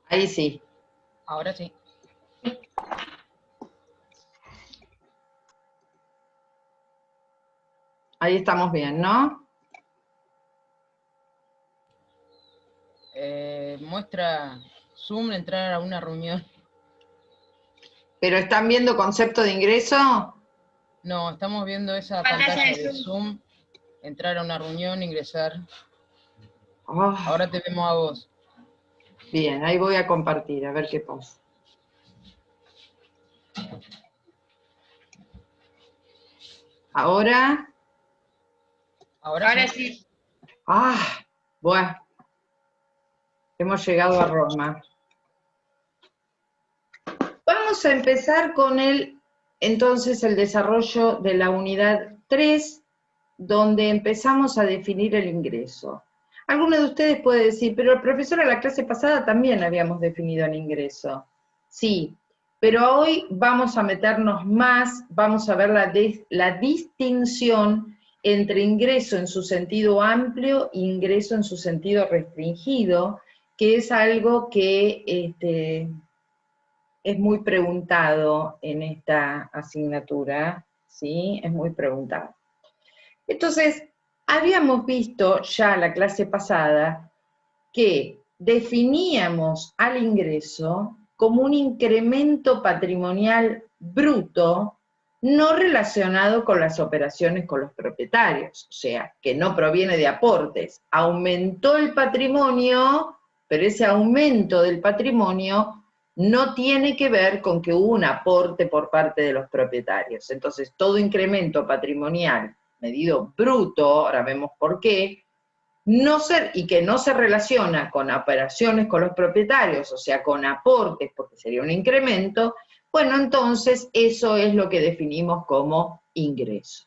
Ahí sí. Ahora sí. Ahí estamos bien, ¿no? Muestra Zoom, entrar a una reunión. ¿Pero están viendo concepto de ingreso? No, estamos viendo esa Pantalla pantalla de de Zoom. Zoom, entrar a una reunión, ingresar. Oh, Ahora te vemos a vos. bien, ahí voy a compartir, a ver qué pasa. Ahora. Ahora sí. Bueno, hemos llegado a Roma. Vamos a empezar con entonces el desarrollo de la unidad 3, donde empezamos a definir el ingreso. Alguno de ustedes puede decir, pero profesora, la clase pasada también habíamos definido el ingreso. Sí, pero hoy vamos a meternos más, vamos a ver la distinción entre ingreso en su sentido amplio e ingreso en su sentido restringido, que es algo que es muy preguntado en esta asignatura, ¿sí? Es muy preguntado. Entonces, habíamos visto ya la clase pasada que definíamos al ingreso como un incremento patrimonial bruto no relacionado con las operaciones con los propietarios, o sea, que no proviene de aportes. Aumentó el patrimonio, pero ese aumento del patrimonio no tiene que ver con que hubo un aporte por parte de los propietarios. Entonces, todo incremento patrimonial medido bruto, ahora vemos por qué, y que no se relaciona con operaciones con los propietarios, o sea, con aportes, porque sería un incremento, bueno, entonces eso es lo que definimos como ingreso.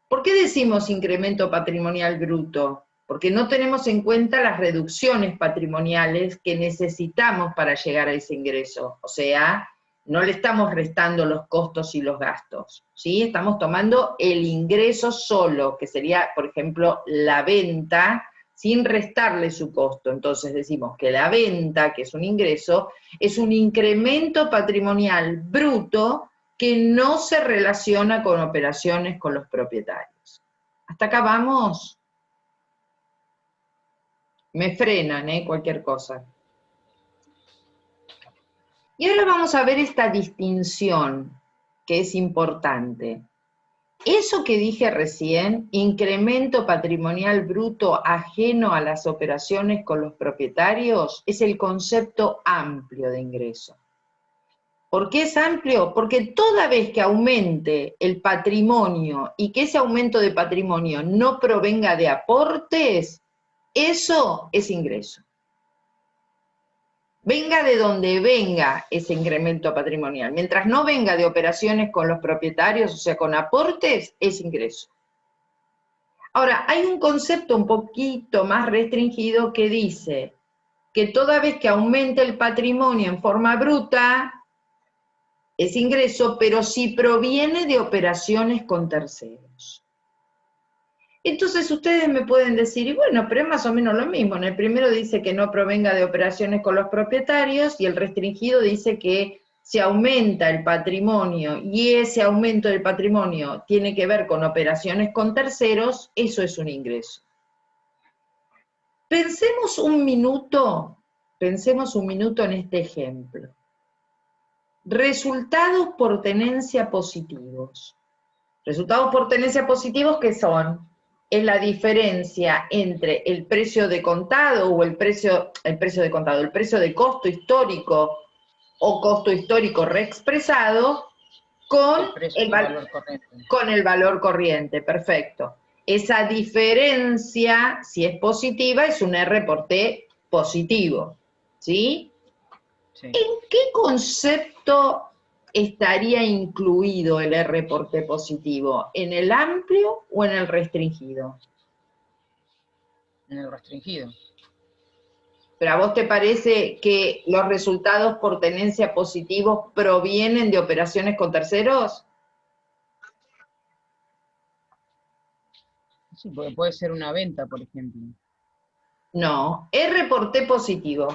¿Por qué decimos incremento patrimonial bruto? Porque no tenemos en cuenta las reducciones patrimoniales que necesitamos para llegar a ese ingreso, o sea, no le estamos restando los costos y los gastos, ¿sí? Estamos tomando el ingreso solo, que sería, por ejemplo, la venta, sin restarle su costo. Entonces decimos que la venta, que es un ingreso, es un incremento patrimonial bruto que no se relaciona con operaciones con los propietarios. ¿Hasta acá vamos? Me frenan, cualquier cosa. Y ahora vamos a ver esta distinción, que es importante. Eso que dije recién, incremento patrimonial bruto ajeno a las operaciones con los propietarios, es el concepto amplio de ingreso. ¿Por qué es amplio? Porque toda vez que aumente el patrimonio y que ese aumento de patrimonio no provenga de aportes, eso es ingreso. Venga de donde venga ese incremento patrimonial. Mientras no venga de operaciones con los propietarios, o sea, con aportes, es ingreso. Ahora, hay un concepto un poquito más restringido que dice que toda vez que aumente el patrimonio en forma bruta, es ingreso, pero si proviene de operaciones con terceros. Entonces ustedes me pueden decir, y bueno, pero es más o menos lo mismo. En el primero dice que no provenga de operaciones con los propietarios y el restringido dice que se aumenta el patrimonio y ese aumento del patrimonio tiene que ver con operaciones con terceros, eso es un ingreso. Pensemos un minuto en este ejemplo. Resultados por tenencia positivos. Resultados por tenencia positivos, ¿qué son? Es la diferencia entre el precio de contado o el precio de costo histórico o costo histórico reexpresado con el valor corriente, perfecto. Esa diferencia, si es positiva, es un R por T positivo, ¿sí? Sí. ¿En qué concepto estaría incluido el R por T positivo? ¿En el amplio o en el restringido? En el restringido. ¿Pero a vos te parece que los resultados por tenencia positivos provienen de operaciones con terceros? Sí, porque puede ser una venta, por ejemplo. No, R por T positivo.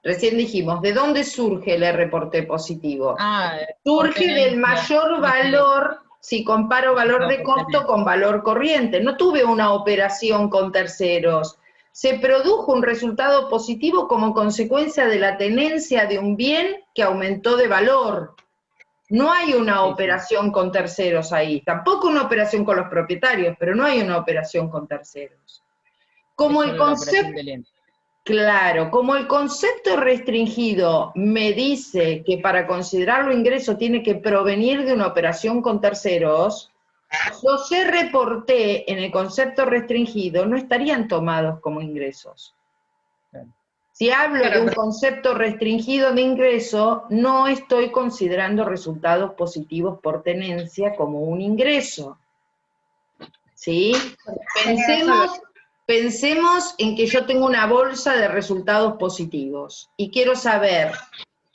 Recién dijimos, ¿de dónde surge el R por T positivo? Surge del mayor valor, si comparo valor de costo con valor corriente. No tuve una operación con terceros. Se produjo un resultado positivo como consecuencia de la tenencia de un bien que aumentó de valor. No hay una operación con terceros ahí, tampoco una operación con los propietarios, pero no hay una operación con terceros. Como el concepto, claro, como el concepto restringido me dice que para considerarlo ingreso tiene que provenir de una operación con terceros, los R por T en el concepto restringido no estarían tomados como ingresos. Si hablo de un concepto restringido de ingreso, no estoy considerando resultados positivos por tenencia como un ingreso. ¿Sí? Pensemos en que yo tengo una bolsa de resultados positivos y quiero saber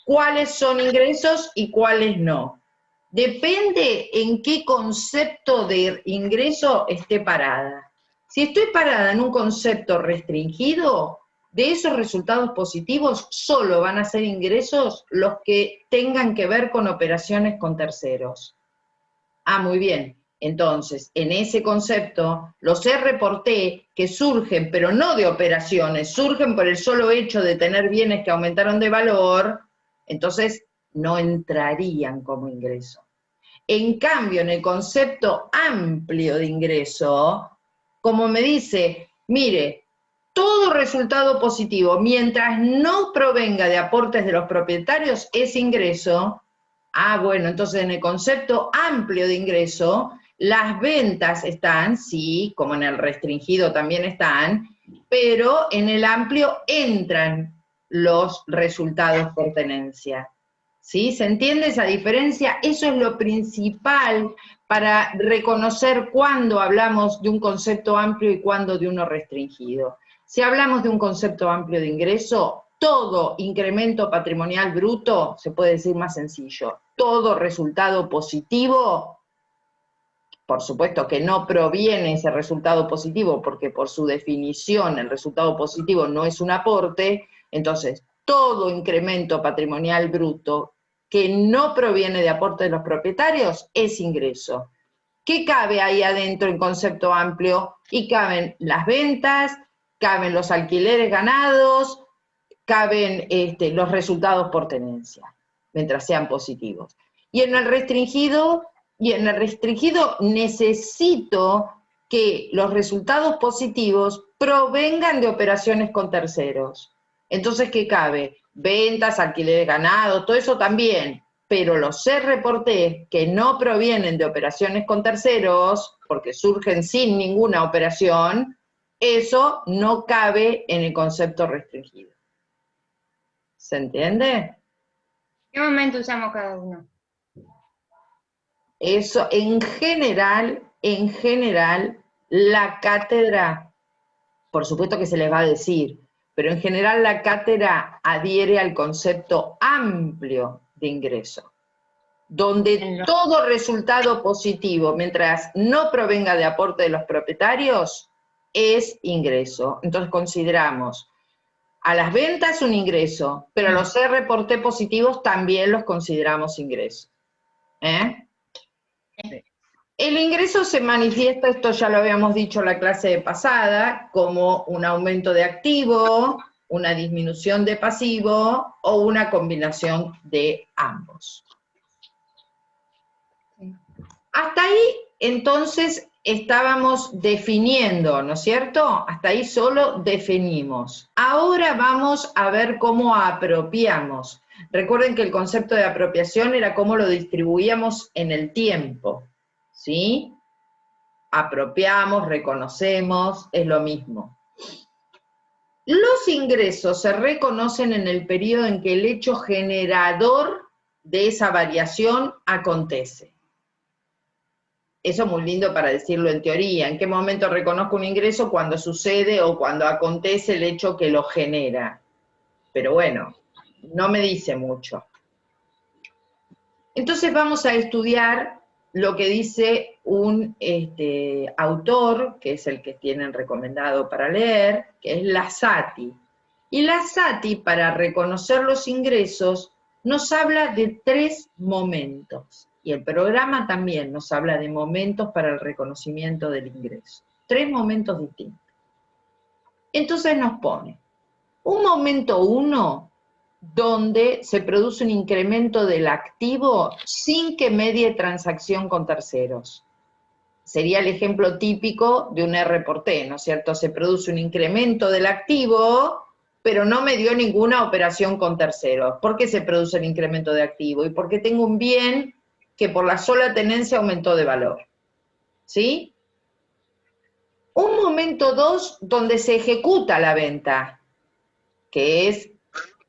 cuáles son ingresos y cuáles no. Depende en qué concepto de ingreso esté parada. Si estoy parada en un concepto restringido, de esos resultados positivos solo van a ser ingresos los que tengan que ver con operaciones con terceros. Ah, muy bien. Entonces, en ese concepto, los R por T que surgen, pero no de operaciones, surgen por el solo hecho de tener bienes que aumentaron de valor, entonces no entrarían como ingreso. En cambio, en el concepto amplio de ingreso, como me dice, mire, todo resultado positivo, mientras no provenga de aportes de los propietarios, es ingreso. Ah, bueno, entonces en el concepto amplio de ingreso, las ventas están, sí, como en el restringido también están, pero en el amplio entran los resultados por tenencia. ¿Sí? ¿Se entiende esa diferencia? Eso es lo principal para reconocer cuándo hablamos de un concepto amplio y cuándo de uno restringido. Si hablamos de un concepto amplio de ingreso, todo incremento patrimonial bruto, se puede decir más sencillo, todo resultado positivo, por supuesto que no proviene ese resultado positivo, porque por su definición el resultado positivo no es un aporte, entonces todo incremento patrimonial bruto que no proviene de aporte de los propietarios es ingreso. ¿Qué cabe ahí adentro en concepto amplio? Y caben las ventas, caben los alquileres ganados, caben los resultados por tenencia, mientras sean positivos. Y en el restringido necesito que los resultados positivos provengan de operaciones con terceros. Entonces, ¿qué cabe? Ventas, alquileres ganados, todo eso también, pero los R por T que no provienen de operaciones con terceros, porque surgen sin ninguna operación, eso no cabe en el concepto restringido. ¿Se entiende? ¿En qué momento usamos cada uno? Eso, en general, la cátedra, por supuesto que se les va a decir, pero en general la cátedra adhiere al concepto amplio de ingreso, donde todo resultado positivo, mientras no provenga de aporte de los propietarios, es ingreso. Entonces consideramos a las ventas un ingreso, pero a los R por T positivos también los consideramos ingresos. El ingreso se manifiesta, esto ya lo habíamos dicho en la clase pasada, como un aumento de activo, una disminución de pasivo o una combinación de ambos. Hasta ahí, entonces, estábamos definiendo, ¿no es cierto? Hasta ahí solo definimos. Ahora vamos a ver cómo apropiamos. Recuerden que el concepto de apropiación era cómo lo distribuíamos en el tiempo, ¿sí? Apropiamos, reconocemos, es lo mismo. Los ingresos se reconocen en el periodo en que el hecho generador de esa variación acontece. Eso es muy lindo para decirlo en teoría. ¿En qué momento reconozco un ingreso? Cuando sucede o cuando acontece el hecho que lo genera. Pero bueno, no me dice mucho. Entonces vamos a estudiar lo que dice un autor, que es el que tienen recomendado para leer, que es Lasati. Y la SATI, para reconocer los ingresos, nos habla de 3 momentos. Y el programa también nos habla de momentos para el reconocimiento del ingreso. 3 momentos distintos. Entonces nos pone un momento 1, donde se produce un incremento del activo sin que medie transacción con terceros. Sería el ejemplo típico de un R por T, ¿no es cierto? Se produce un incremento del activo, pero no me dio ninguna operación con terceros. ¿Por qué se produce el incremento de activo? Y porque tengo un bien que por la sola tenencia aumentó de valor. ¿Sí? Un momento 2 donde se ejecuta la venta, que es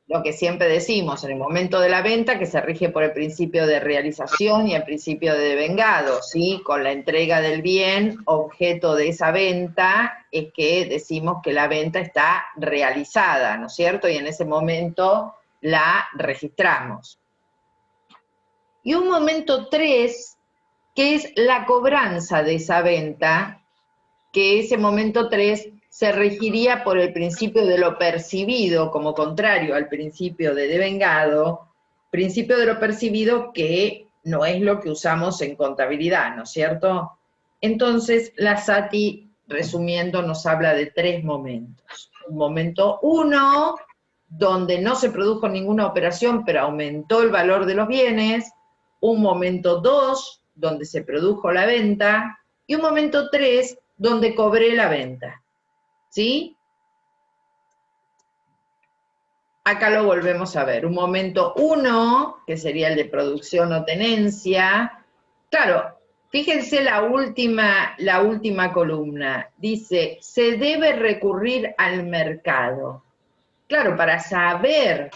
lo que siempre decimos, en el momento de la venta, que se rige por el principio de realización y el principio de devengado, ¿sí? Con la entrega del bien, objeto de esa venta, es que decimos que la venta está realizada, ¿no es cierto? Y en ese momento la registramos. Y un momento 3, que es la cobranza de esa venta, que ese momento 3 se regiría por el principio de lo percibido, como contrario al principio de devengado, principio de lo percibido que no es lo que usamos en contabilidad, ¿no es cierto? Entonces, la SATI, resumiendo, nos habla de 3 momentos. Un momento 1, donde no se produjo ninguna operación, pero aumentó el valor de los bienes. Un momento 2, donde se produjo la venta. Y un momento 3, donde cobré la venta. ¿Sí? Acá lo volvemos a ver. Un momento 1, que sería el de producción o tenencia. Claro, fíjense la última columna. Dice, se debe recurrir al mercado. Claro, para saber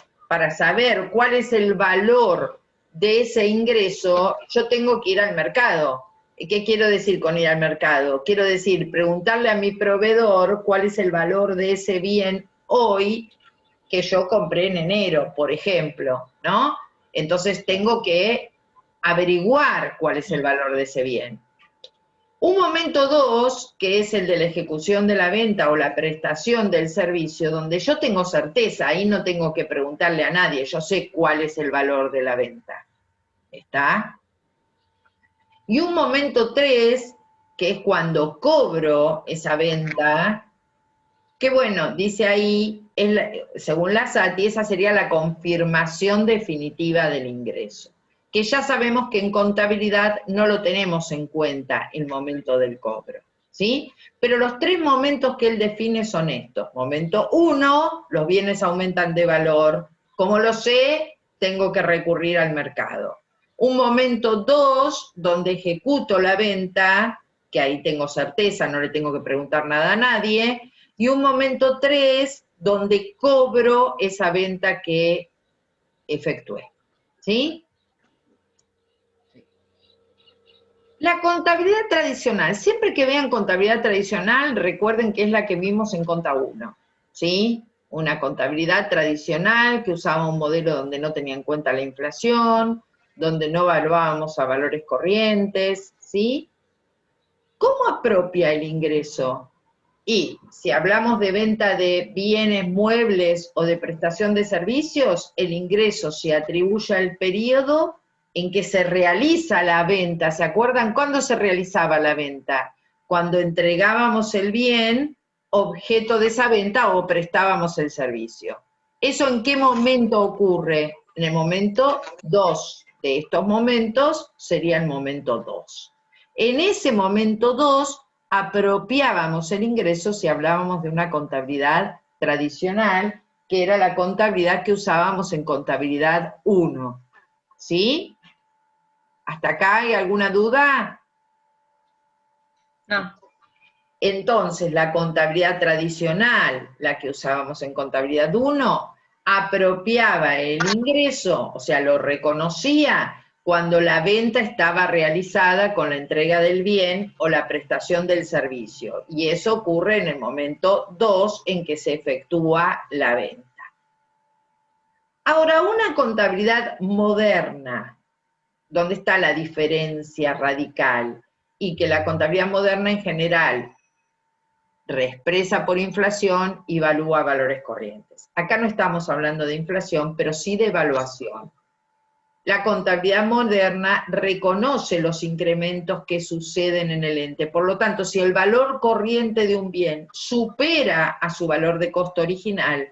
cuál es el valor de ese ingreso, yo tengo que ir al mercado. ¿Qué quiero decir con ir al mercado? Quiero decir, preguntarle a mi proveedor cuál es el valor de ese bien hoy que yo compré en enero, por ejemplo, ¿no? Entonces tengo que averiguar cuál es el valor de ese bien. Un momento 2, que es el de la ejecución de la venta o la prestación del servicio, donde yo tengo certeza, ahí no tengo que preguntarle a nadie, yo sé cuál es el valor de la venta. ¿Está? Y un momento 3, que es cuando cobro esa venta, que bueno, dice ahí, según la SATI, esa sería la confirmación definitiva del ingreso. Que ya sabemos que en contabilidad no lo tenemos en cuenta el momento del cobro, ¿sí? Pero los 3 momentos que él define son estos. Momento 1, los bienes aumentan de valor. Como lo sé, tengo que recurrir al mercado. Un momento 2, donde ejecuto la venta, que ahí tengo certeza, no le tengo que preguntar nada a nadie. Y un momento 3, donde cobro esa venta que efectué, ¿sí? La contabilidad tradicional, siempre que vean contabilidad tradicional, recuerden que es la que vimos en Conta 1, ¿sí? Una contabilidad tradicional que usaba un modelo donde no tenía en cuenta la inflación, donde no evaluábamos a valores corrientes, ¿sí? ¿Cómo apropia el ingreso? Y si hablamos de venta de bienes muebles o de prestación de servicios, el ingreso se atribuye al periodo en que se realiza la venta. ¿Se acuerdan cuándo se realizaba la venta? Cuando entregábamos el bien, objeto de esa venta, o prestábamos el servicio. ¿Eso en qué momento ocurre? En el momento 2. De estos momentos sería el momento 2. En ese momento 2, apropiábamos el ingreso si hablábamos de una contabilidad tradicional, que era la contabilidad que usábamos en contabilidad 1. ¿Sí? ¿Hasta acá hay alguna duda? No. Entonces, la contabilidad tradicional, la que usábamos en contabilidad 1, apropiaba el ingreso, o sea, lo reconocía cuando la venta estaba realizada con la entrega del bien o la prestación del servicio. Y eso ocurre en el momento 2 en que se efectúa la venta. Ahora, una contabilidad moderna, ¿dónde está la diferencia radical? Y que la contabilidad moderna en general reexpresa por inflación y evalúa valores corrientes. Acá no estamos hablando de inflación, pero sí de evaluación. La contabilidad moderna reconoce los incrementos que suceden en el ente. Por lo tanto, si el valor corriente de un bien supera a su valor de costo original,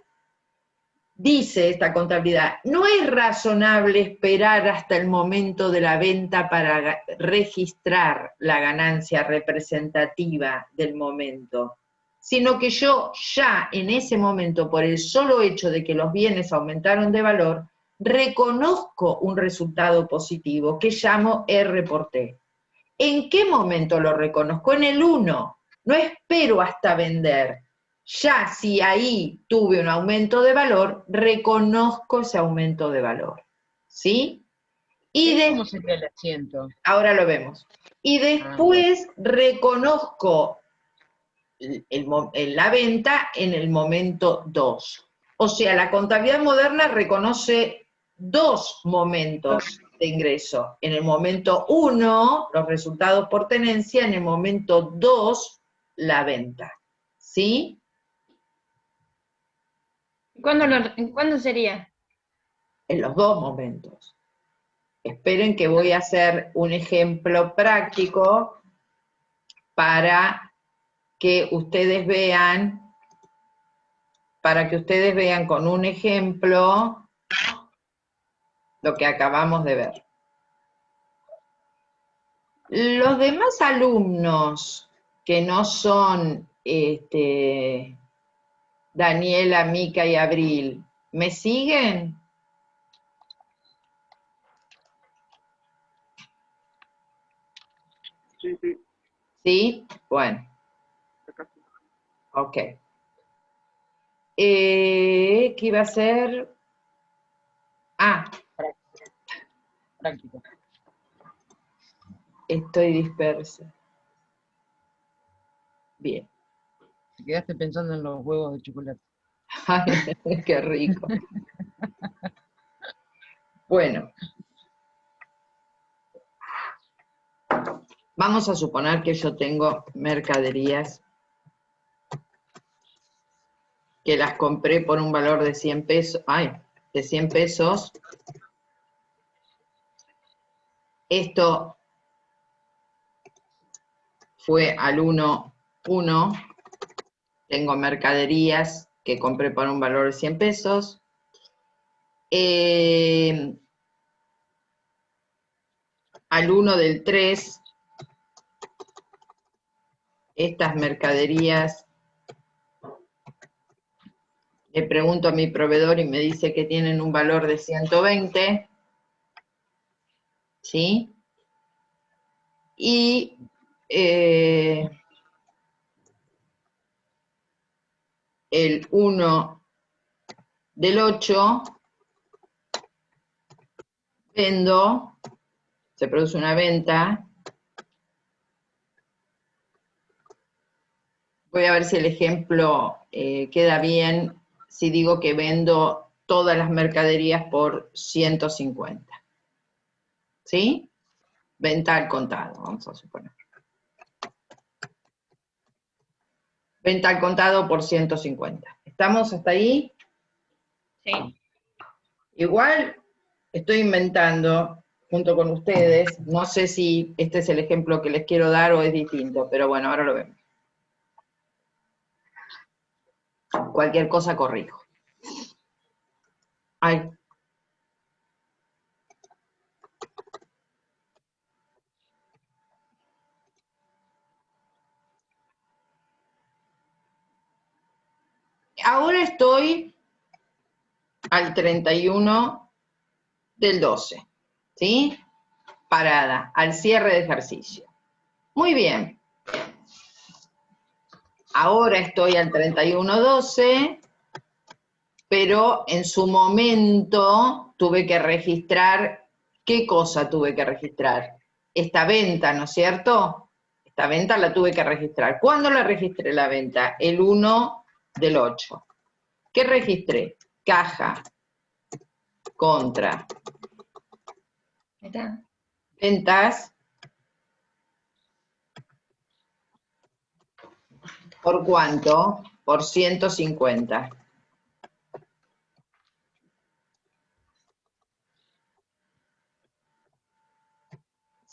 dice esta contabilidad, no es razonable esperar hasta el momento de la venta para registrar la ganancia representativa del momento, sino que yo ya en ese momento, por el solo hecho de que los bienes aumentaron de valor, reconozco un resultado positivo que llamo R por T. ¿En qué momento lo reconozco? En el 1. No espero hasta vender. Ya si ahí tuve un aumento de valor, reconozco ese aumento de valor. ¿Sí? ¿Cómo sería el asiento? Ahora lo vemos. Y después reconozco la venta en el momento 2. O sea, la contabilidad moderna reconoce 2 momentos de ingreso. En el momento 1, los resultados por tenencia, en el momento 2, la venta. ¿Sí? ¿Cuándo sería? En los 2 momentos. Esperen que voy a hacer un ejemplo práctico para que ustedes vean con un ejemplo lo que acabamos de ver. Los demás alumnos que no son Daniela, Mica y Abril, ¿me siguen? Sí, sí. ¿Sí? Bueno. Ok. ¿Qué iba a hacer? Práctico. Estoy dispersa. Bien. Te quedaste pensando en los huevos de chocolate. Ay, qué rico. Bueno. Vamos a suponer que yo tengo mercaderías que las compré por un valor de 100 pesos. De 100 pesos. Esto fue al 1. Tengo mercaderías que compré por un valor de 100 pesos. Al 1 del 3, estas mercaderías, le pregunto a mi proveedor y me dice que tienen un valor de 120. ¿Sí? Y el 1 del 8, vendo, se produce una venta. Voy a ver si el ejemplo queda bien si digo que vendo todas las mercaderías por 150. ¿Sí? Venta al contado, vamos a suponer. Venta al contado por 150. ¿Estamos hasta ahí? Sí. Igual estoy inventando junto con ustedes, no sé si este es el ejemplo que les quiero dar o es distinto, pero bueno, ahora lo vemos. Cualquier cosa corrijo. Ay. Ahora estoy al 31 del 12, ¿sí? Parada, al cierre de ejercicio. Muy bien. Ahora estoy al 31/12, pero en su momento tuve que registrar, ¿qué cosa tuve que registrar? Esta venta, ¿no es cierto? Esta venta la tuve que registrar. ¿Cuándo la registré la venta? El 1 del 8. ¿Qué registré? Caja, contra, ventas, ¿Por cuánto? Por 150.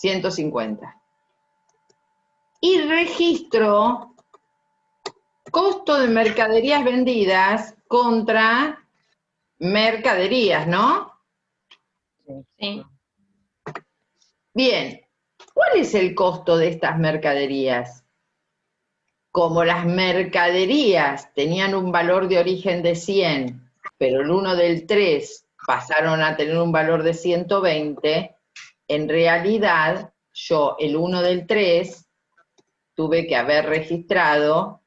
$150. Y registro costo de mercaderías vendidas contra mercaderías, ¿no? Sí. Bien, ¿cuál es el costo de estas mercaderías? Como las mercaderías tenían un valor de origen de 100, pero el 1 del 3 pasaron a tener un valor de 120, en realidad yo el 1 del 3 tuve que haber registrado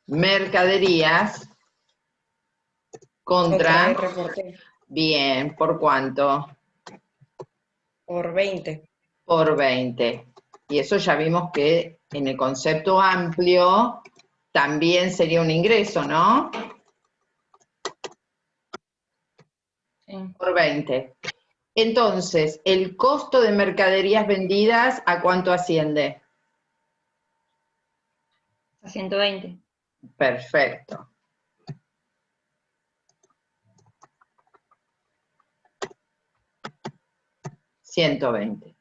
mercaderías contra RPT. Bien, ¿por cuánto? Por 20. Por 20. Y eso ya vimos que en el concepto amplio también sería un ingreso, ¿no? Sí. Por 20. Entonces, el costo de mercaderías vendidas, ¿a cuánto asciende? A 120. Perfecto. $120.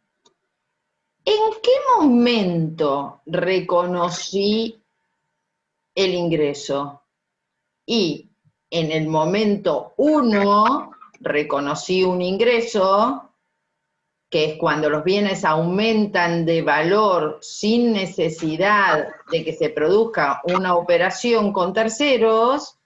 ¿En qué momento reconocí el ingreso? Y en el momento 1 reconocí un ingreso, que es cuando los bienes aumentan de valor sin necesidad de que se produzca una operación con terceros,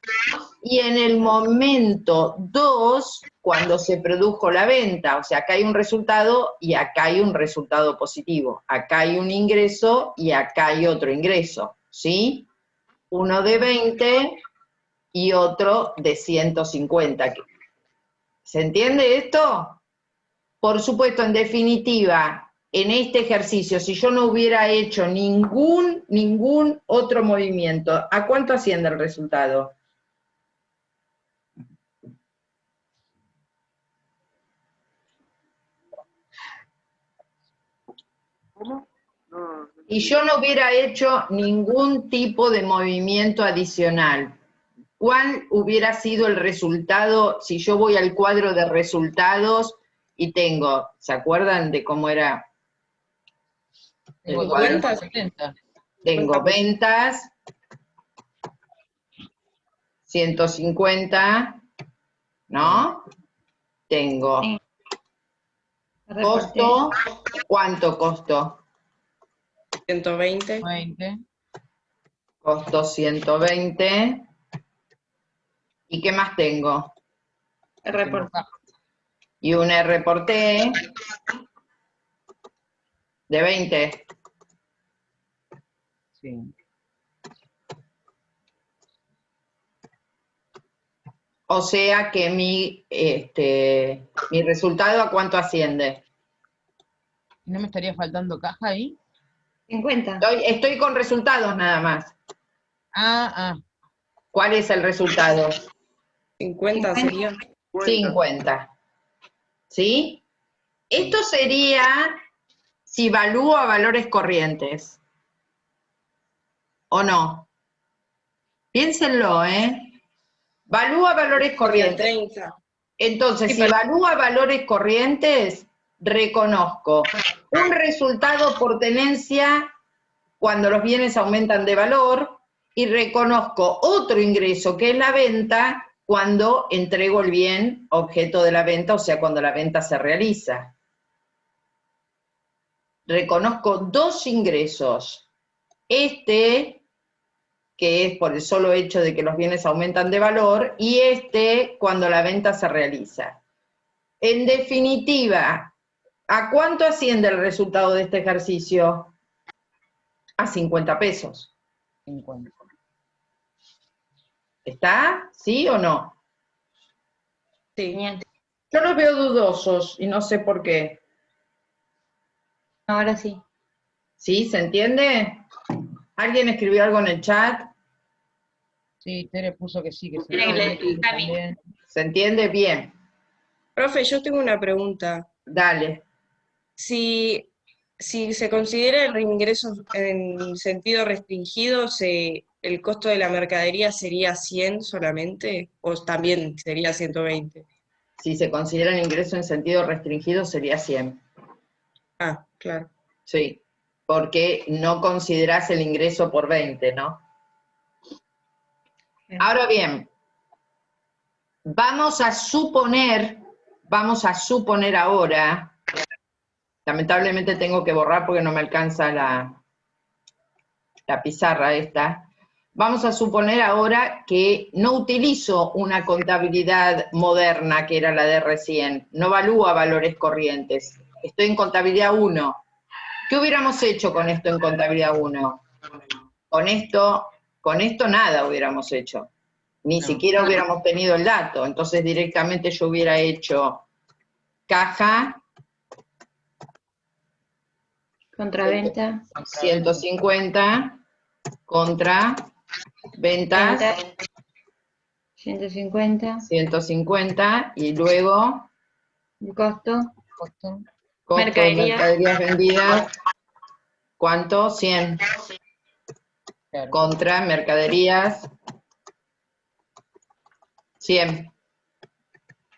y en el momento 2, cuando se produjo la venta. O sea, acá hay un resultado y acá hay un resultado positivo. Acá hay un ingreso y acá hay otro ingreso, ¿sí? Uno de 20 y otro de 150. ¿Se entiende esto? Por supuesto, en definitiva, en este ejercicio, si yo no hubiera hecho ningún otro movimiento, ¿a cuánto asciende el resultado? Y yo no hubiera hecho ningún tipo de movimiento adicional, ¿cuál hubiera sido el resultado si yo voy al cuadro de resultados y tengo, ¿se acuerdan de cómo era el cuadro? 70. Tengo ventas, 150, ¿no? Tengo Sí. costo, ¿cuánto costo? 120. 20. Costo 120. ¿Y qué más tengo? Reporte. Y un R por T de 20. Sí. O sea que mi resultado, ¿a cuánto asciende? ¿No me estaría faltando caja ahí? 50. Estoy con resultados nada más. Ah, ¿Cuál es el resultado? 50 sería. 50. ¿Sí? Esto sería si evalúa valores corrientes. ¿O no? Piénsenlo, ¿eh? Valúa valores Sería corrientes. 30. Entonces, si evalúa valores corrientes, reconozco un resultado por tenencia cuando los bienes aumentan de valor y reconozco otro ingreso que es la venta cuando entrego el bien objeto de la venta, o sea, cuando la venta se realiza. Reconozco dos ingresos. Este, que es por el solo hecho de que los bienes aumentan de valor, y este cuando la venta se realiza. En definitiva, ¿a cuánto asciende el resultado de este ejercicio? A 50 pesos. 50. ¿Está? ¿Sí o no? Sí. 500. Yo los veo dudosos y no sé por qué. Ahora sí. ¿Sí? ¿Se entiende? ¿Alguien escribió algo en el chat? Sí, Tere puso que sí, que se Tere, entiende también. ¿Se entiende? Bien. Profe, yo tengo una pregunta. Dale. Si Si se considera el ingreso en sentido restringido, ¿el costo de la mercadería sería 100 solamente? ¿O también sería 120? Si se considera el ingreso en sentido restringido sería 100. Ah, claro. Sí, porque no considerás el ingreso por 20, ¿no? Ahora bien, vamos a suponer ahora, lamentablemente tengo que borrar porque no me alcanza la pizarra esta. Vamos a suponer ahora que no utilizo una contabilidad moderna, que era la de recién, no evalúa valores corrientes, estoy en contabilidad 1. ¿Qué hubiéramos hecho con esto en contabilidad 1? Con esto nada hubiéramos hecho, ni siquiera hubiéramos tenido el dato, entonces directamente yo hubiera hecho caja, Contraventa. 150, contra, ventas, Venta. 150. 150, y luego El costo. Costo. costo de Mercadería. mercaderías vendidas, ¿cuánto? 100. Claro. Contra mercaderías, 100.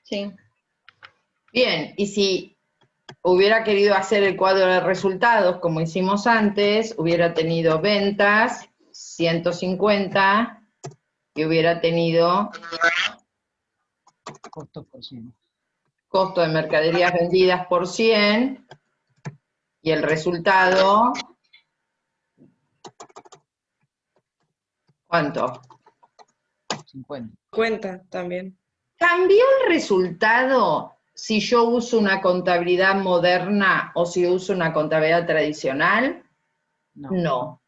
Sí. Bien, y si hubiera querido hacer el cuadro de resultados como hicimos antes, hubiera tenido ventas, 150, y hubiera tenido Costo por 100. costo de mercaderías vendidas por 100, y el resultado, ¿cuánto? 50. Cuenta también. ¿Cambió el resultado si yo uso una contabilidad moderna o si uso una contabilidad tradicional? No. No.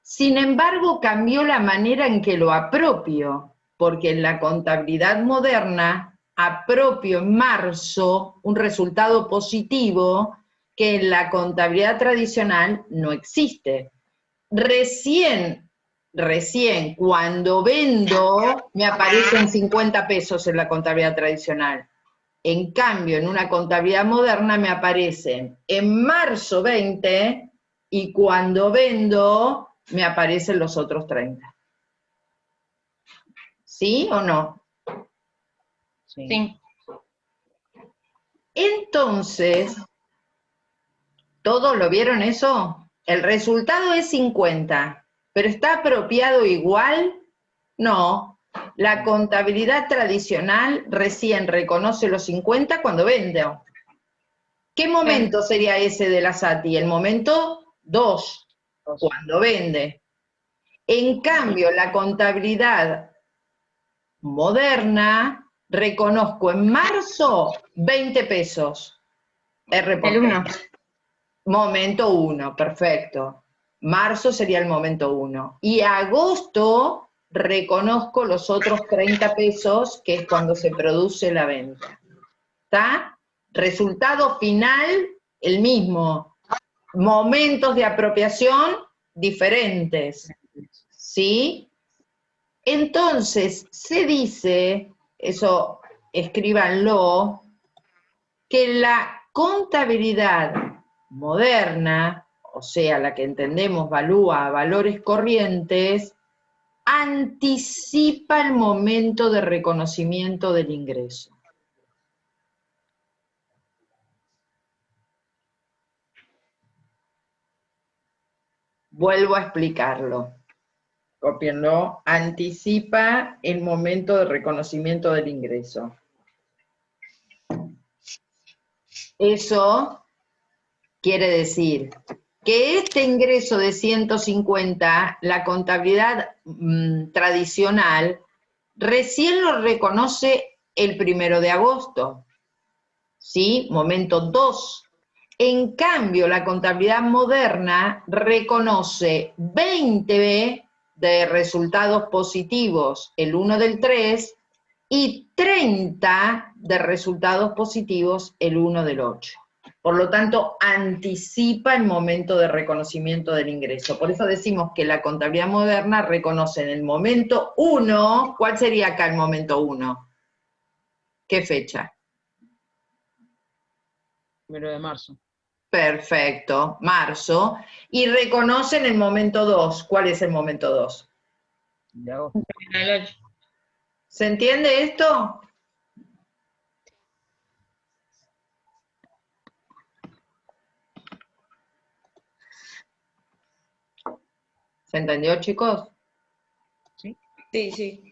Sin embargo, cambió la manera en que lo apropio, porque en la contabilidad moderna apropio en marzo un resultado positivo que en la contabilidad tradicional no existe. Recién cuando vendo me aparecen 50 pesos en la contabilidad tradicional. En cambio, en una contabilidad moderna me aparecen en marzo 20 y cuando vendo me aparecen los otros 30. ¿Sí o no? Sí. Sí. Entonces, ¿todos lo vieron eso? El resultado es 50, pero ¿está apropiado igual? No. La contabilidad tradicional recién reconoce los 50 cuando vende. ¿Qué momento sería ese de la SATI? El momento 2, cuando vende. En cambio, la contabilidad moderna, reconozco en marzo 20 pesos. R por El 1. Momento 1, perfecto. Marzo sería el momento 1. Y agosto reconozco los otros 30 pesos, que es cuando se produce la venta. ¿Está? Resultado final, el mismo. Momentos de apropiación diferentes. ¿Sí? Entonces, se dice, eso escríbanlo, que la contabilidad moderna, o sea, la que entendemos valúa valores corrientes, anticipa el momento de reconocimiento del ingreso. Vuelvo a explicarlo. Cópienlo. Anticipa el momento de reconocimiento del ingreso. Eso quiere decir que este ingreso de 150, la contabilidad tradicional, recién lo reconoce el 1 de agosto, ¿sí? Momento 2. En cambio, la contabilidad moderna reconoce 20 de resultados positivos el 1 del 3 y 30 de resultados positivos el 1 del 8. Por lo tanto, anticipa el momento de reconocimiento del ingreso. Por eso decimos que la contabilidad moderna reconoce en el momento 1, ¿cuál sería acá el momento 1? ¿Qué fecha? 1 de marzo. Perfecto, marzo. Y reconocen el momento 2. ¿Cuál es el momento 2? De agosto. El 8. ¿Se entiende esto? ¿Se entendió, chicos? ¿Sí? Sí, sí.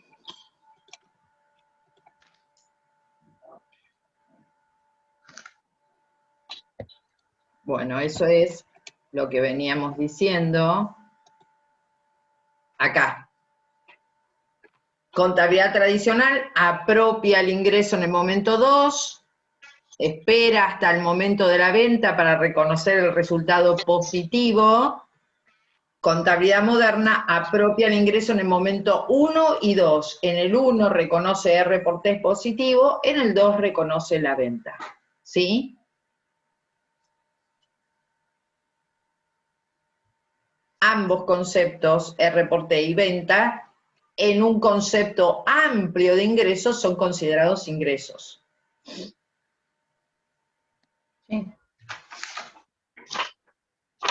Bueno, eso es lo que veníamos diciendo acá. Contabilidad tradicional apropia el ingreso en el momento 2, espera hasta el momento de la venta para reconocer el resultado positivo. Contabilidad moderna apropia el ingreso en el momento 1 y 2. En el 1 reconoce R por T positivo, en el 2 reconoce la venta. ¿Sí? Ambos conceptos, R por T y venta, en un concepto amplio de ingresos son considerados ingresos. Sí.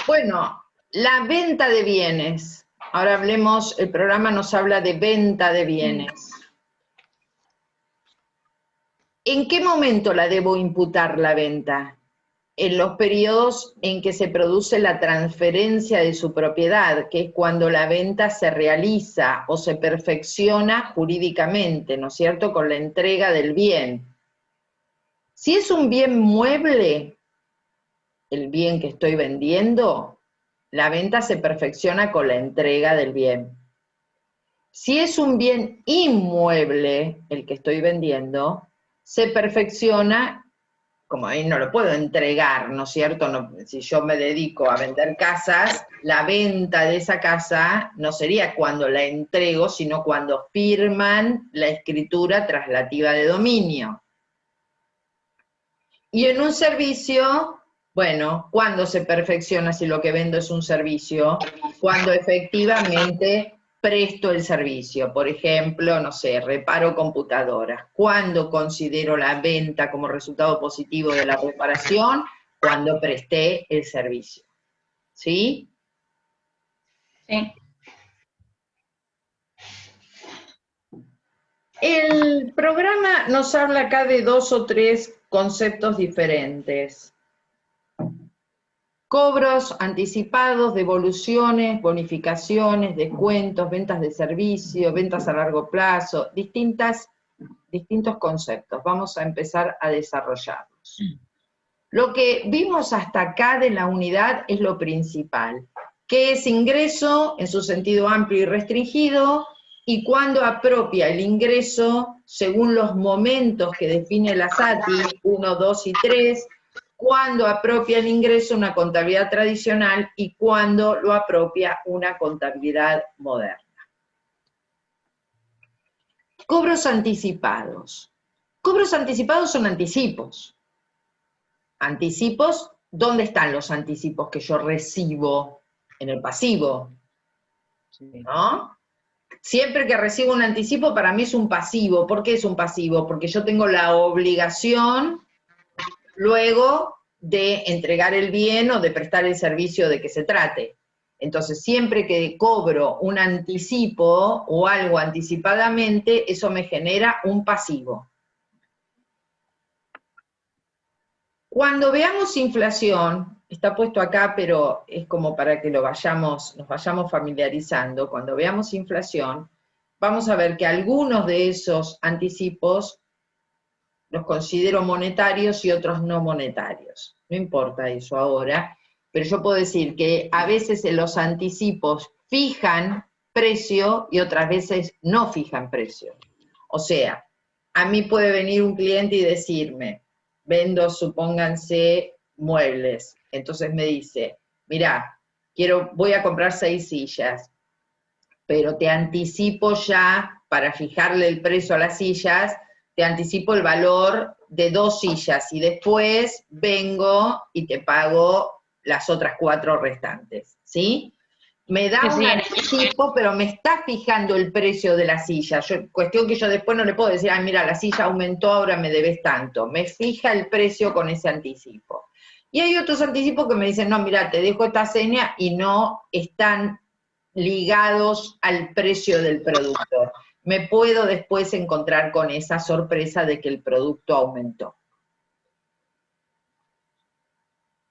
Bueno, la venta de bienes. Ahora hablemos, el programa nos habla de venta de bienes. ¿En qué momento la debo imputar la venta? En los periodos en que se produce la transferencia de su propiedad, que es cuando la venta se realiza o se perfecciona jurídicamente, ¿no es cierto?, con la entrega del bien. Si es un bien mueble, el bien que estoy vendiendo, la venta se perfecciona con la entrega del bien. Si es un bien inmueble, el que estoy vendiendo, se perfecciona, como ahí no lo puedo entregar, ¿no es cierto? No, si yo me dedico a vender casas, la venta de esa casa no sería cuando la entrego, sino cuando firman la escritura traslativa de dominio. Y en un servicio, bueno, ¿cuándo se perfecciona si lo que vendo es un servicio? Cuando efectivamente presto el servicio. Por ejemplo, no sé, reparo computadoras. ¿Cuándo considero la venta como resultado positivo de la reparación? Cuando presté el servicio. ¿Sí? Sí. El programa nos habla acá de 2 o 3 conceptos diferentes. Cobros anticipados, devoluciones, bonificaciones, descuentos, ventas de servicio, ventas a largo plazo, distintos conceptos. Vamos a empezar a desarrollarlos. Lo que vimos hasta acá de la unidad es lo principal. ¿Qué es ingreso en su sentido amplio y restringido? Y cuándo apropia el ingreso según los momentos que define la SATI, 1, 2 y 3, cuándo apropia el ingreso una contabilidad tradicional y cuándo lo apropia una contabilidad moderna. Cobros anticipados. Cobros anticipados son anticipos. Anticipos, ¿dónde están los anticipos que yo recibo? En el pasivo, Sí. ¿no? Siempre que recibo un anticipo, para mí es un pasivo. ¿Por qué es un pasivo? Porque yo tengo la obligación luego de entregar el bien o de prestar el servicio de que se trate. Entonces, siempre que cobro un anticipo o algo anticipadamente, eso me genera un pasivo. Cuando veamos inflación, está puesto acá, pero es como para que nos vayamos familiarizando. Cuando veamos inflación, vamos a ver que algunos de esos anticipos los considero monetarios y otros no monetarios. No importa eso ahora, pero yo puedo decir que a veces los anticipos fijan precio y otras veces no fijan precio. O sea, a mí puede venir un cliente y decirme, vendo, supónganse, muebles. Entonces me dice, mirá, voy a comprar 6 sillas, pero te anticipo ya, para fijarle el precio a las sillas, te anticipo el valor de 2 sillas y después vengo y te pago las otras 4 restantes, ¿sí? Me da un anticipo, pero me está fijando el precio de la silla. Cuestión que yo después no le puedo decir, mira, la silla aumentó, ahora me debes tanto. Me fija el precio con ese anticipo. Y hay otros anticipos que me dicen, no, mira, te dejo esta seña y no están ligados al precio del producto. Me puedo después encontrar con esa sorpresa de que el producto aumentó.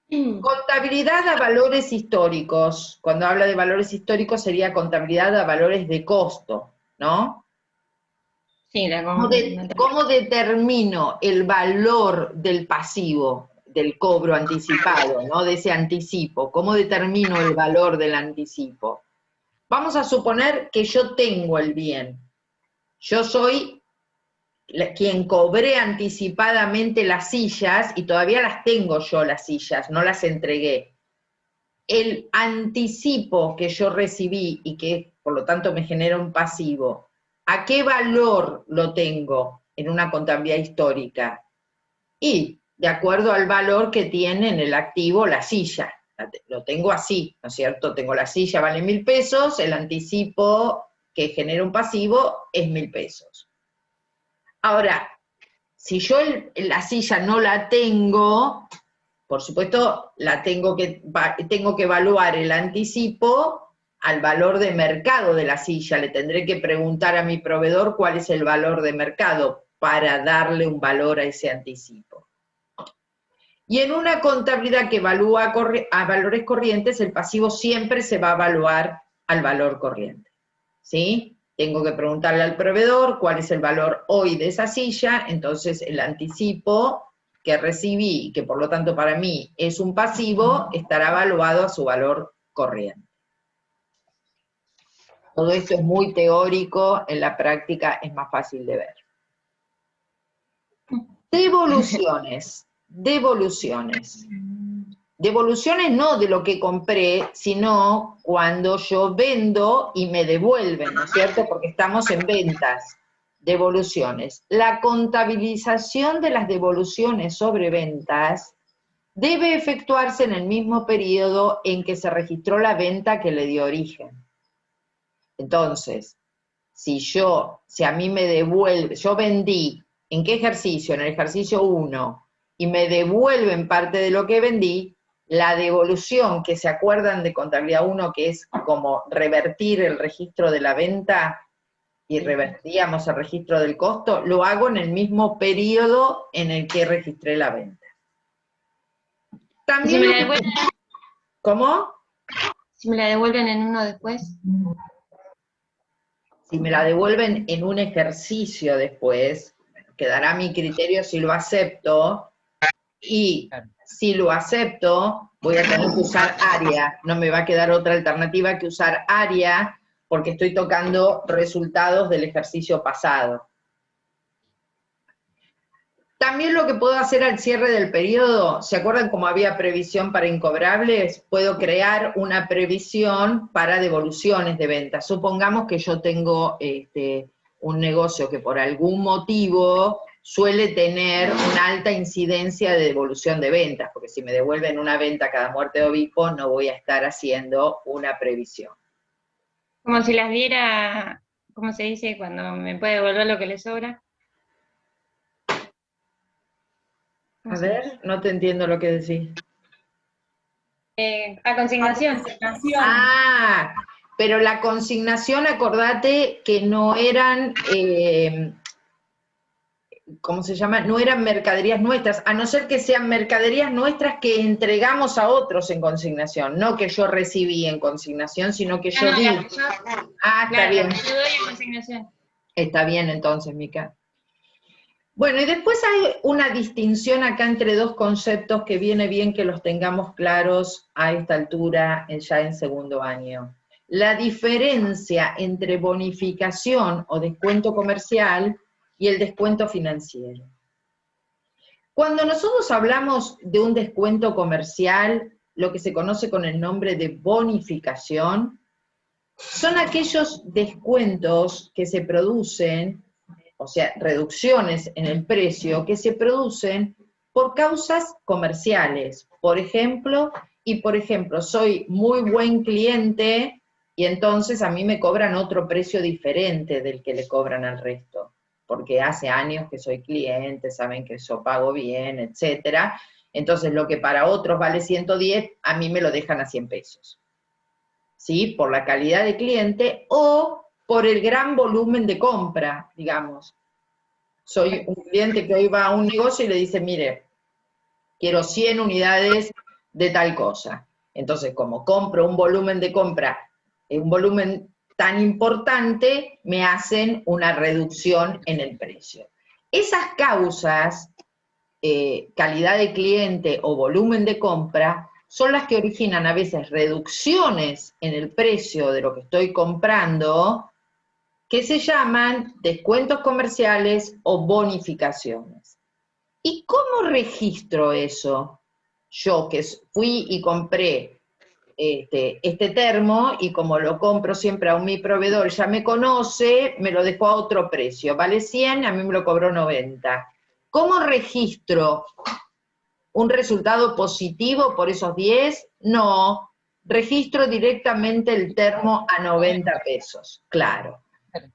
Contabilidad a valores históricos. Cuando habla de valores históricos sería contabilidad a valores de costo, ¿no? Sí, ¿Cómo determino el valor del pasivo, del cobro anticipado, ¿no? De ese anticipo? ¿Cómo determino el valor del anticipo? Vamos a suponer que yo tengo el bien. Yo soy quien cobré anticipadamente las sillas y todavía las tengo yo las sillas, no las entregué. El anticipo que yo recibí y que por lo tanto me genera un pasivo, ¿a qué valor lo tengo en una contabilidad histórica? Y de acuerdo al valor que tiene en el activo la silla. Lo tengo así, ¿no es cierto? Tengo la silla, vale 1.000 pesos, el anticipo que genera un pasivo es 1.000 pesos. Ahora, si yo la silla no la tengo, por supuesto, tengo que evaluar el anticipo al valor de mercado de la silla. Le tendré que preguntar a mi proveedor cuál es el valor de mercado para darle un valor a ese anticipo. Y en una contabilidad que evalúa a valores corrientes, el pasivo siempre se va a evaluar al valor corriente. ¿Sí? Tengo que preguntarle al proveedor cuál es el valor hoy de esa silla, entonces el anticipo que recibí, y que por lo tanto para mí es un pasivo, estará evaluado a su valor corriente. Todo esto es muy teórico, en la práctica es más fácil de ver. Devoluciones. Devoluciones. Devoluciones no de lo que compré, sino cuando yo vendo y me devuelven, ¿no es cierto? Porque estamos en ventas. Devoluciones. La contabilización de las devoluciones sobre ventas debe efectuarse en el mismo periodo en que se registró la venta que le dio origen. Entonces, si a mí me devuelve, yo vendí, ¿en qué ejercicio? En el ejercicio 1, y me devuelven parte de lo que vendí, la devolución que se acuerdan de contabilidad 1, que es como revertir el registro de la venta y revertíamos el registro del costo, lo hago en el mismo periodo en el que registré la venta. También si me la devuelven, ¿Cómo? si me la devuelven en uno después. Si me la devuelven en un ejercicio después, quedará a mi criterio si lo acepto, y si lo acepto, voy a tener que usar área, no me va a quedar otra alternativa que usar área, porque estoy tocando resultados del ejercicio pasado. También lo que puedo hacer al cierre del periodo, ¿se acuerdan cómo había previsión para incobrables? Puedo crear una previsión para devoluciones de ventas. Supongamos que yo tengo un negocio que por algún motivo suele tener una alta incidencia de devolución de ventas, porque si me devuelven una venta cada muerte de obispo, no voy a estar haciendo una previsión. Como si las diera, ¿cómo se dice? Cuando me puede devolver lo que le sobra. A ver, no te entiendo lo que decís. A consignación. Ah, pero la consignación, acordate que no eran, ¿cómo se llama? No eran mercaderías nuestras, a no ser que sean mercaderías nuestras que entregamos a otros en consignación, no que yo recibí en consignación, sino que yo di. Ah, está bien. Yo doy en consignación. Está bien entonces, Mica. Bueno, y después hay una distinción acá entre dos conceptos que viene bien que los tengamos claros a esta altura, ya en segundo año. La diferencia entre bonificación o descuento comercial y el descuento financiero. Cuando nosotros hablamos de un descuento comercial, lo que se conoce con el nombre de bonificación, son aquellos descuentos que se producen, o sea, reducciones en el precio que se producen por causas comerciales. Por ejemplo, soy muy buen cliente y entonces a mí me cobran otro precio diferente del que le cobran al resto, porque hace años que soy cliente, saben que yo pago bien, etcétera, Entonces, lo que para otros vale 110, a mí me lo dejan a 100 pesos. ¿Sí? Por la calidad de cliente o por el gran volumen de compra, digamos. Soy un cliente que hoy va a un negocio y le dice, mire, quiero 100 unidades de tal cosa. Entonces, como compro un volumen de compra, un volumen tan importante, me hacen una reducción en el precio. Esas causas, calidad de cliente o volumen de compra, son las que originan a veces reducciones en el precio de lo que estoy comprando, que se llaman descuentos comerciales o bonificaciones. ¿Y cómo registro eso? Yo que fui y compré este termo, y como lo compro siempre a mi proveedor, ya me conoce, me lo dejó a otro precio, vale 100, a mí me lo cobró 90. ¿Cómo registro un resultado positivo por esos 10? No, registro directamente el termo a 90 pesos, claro.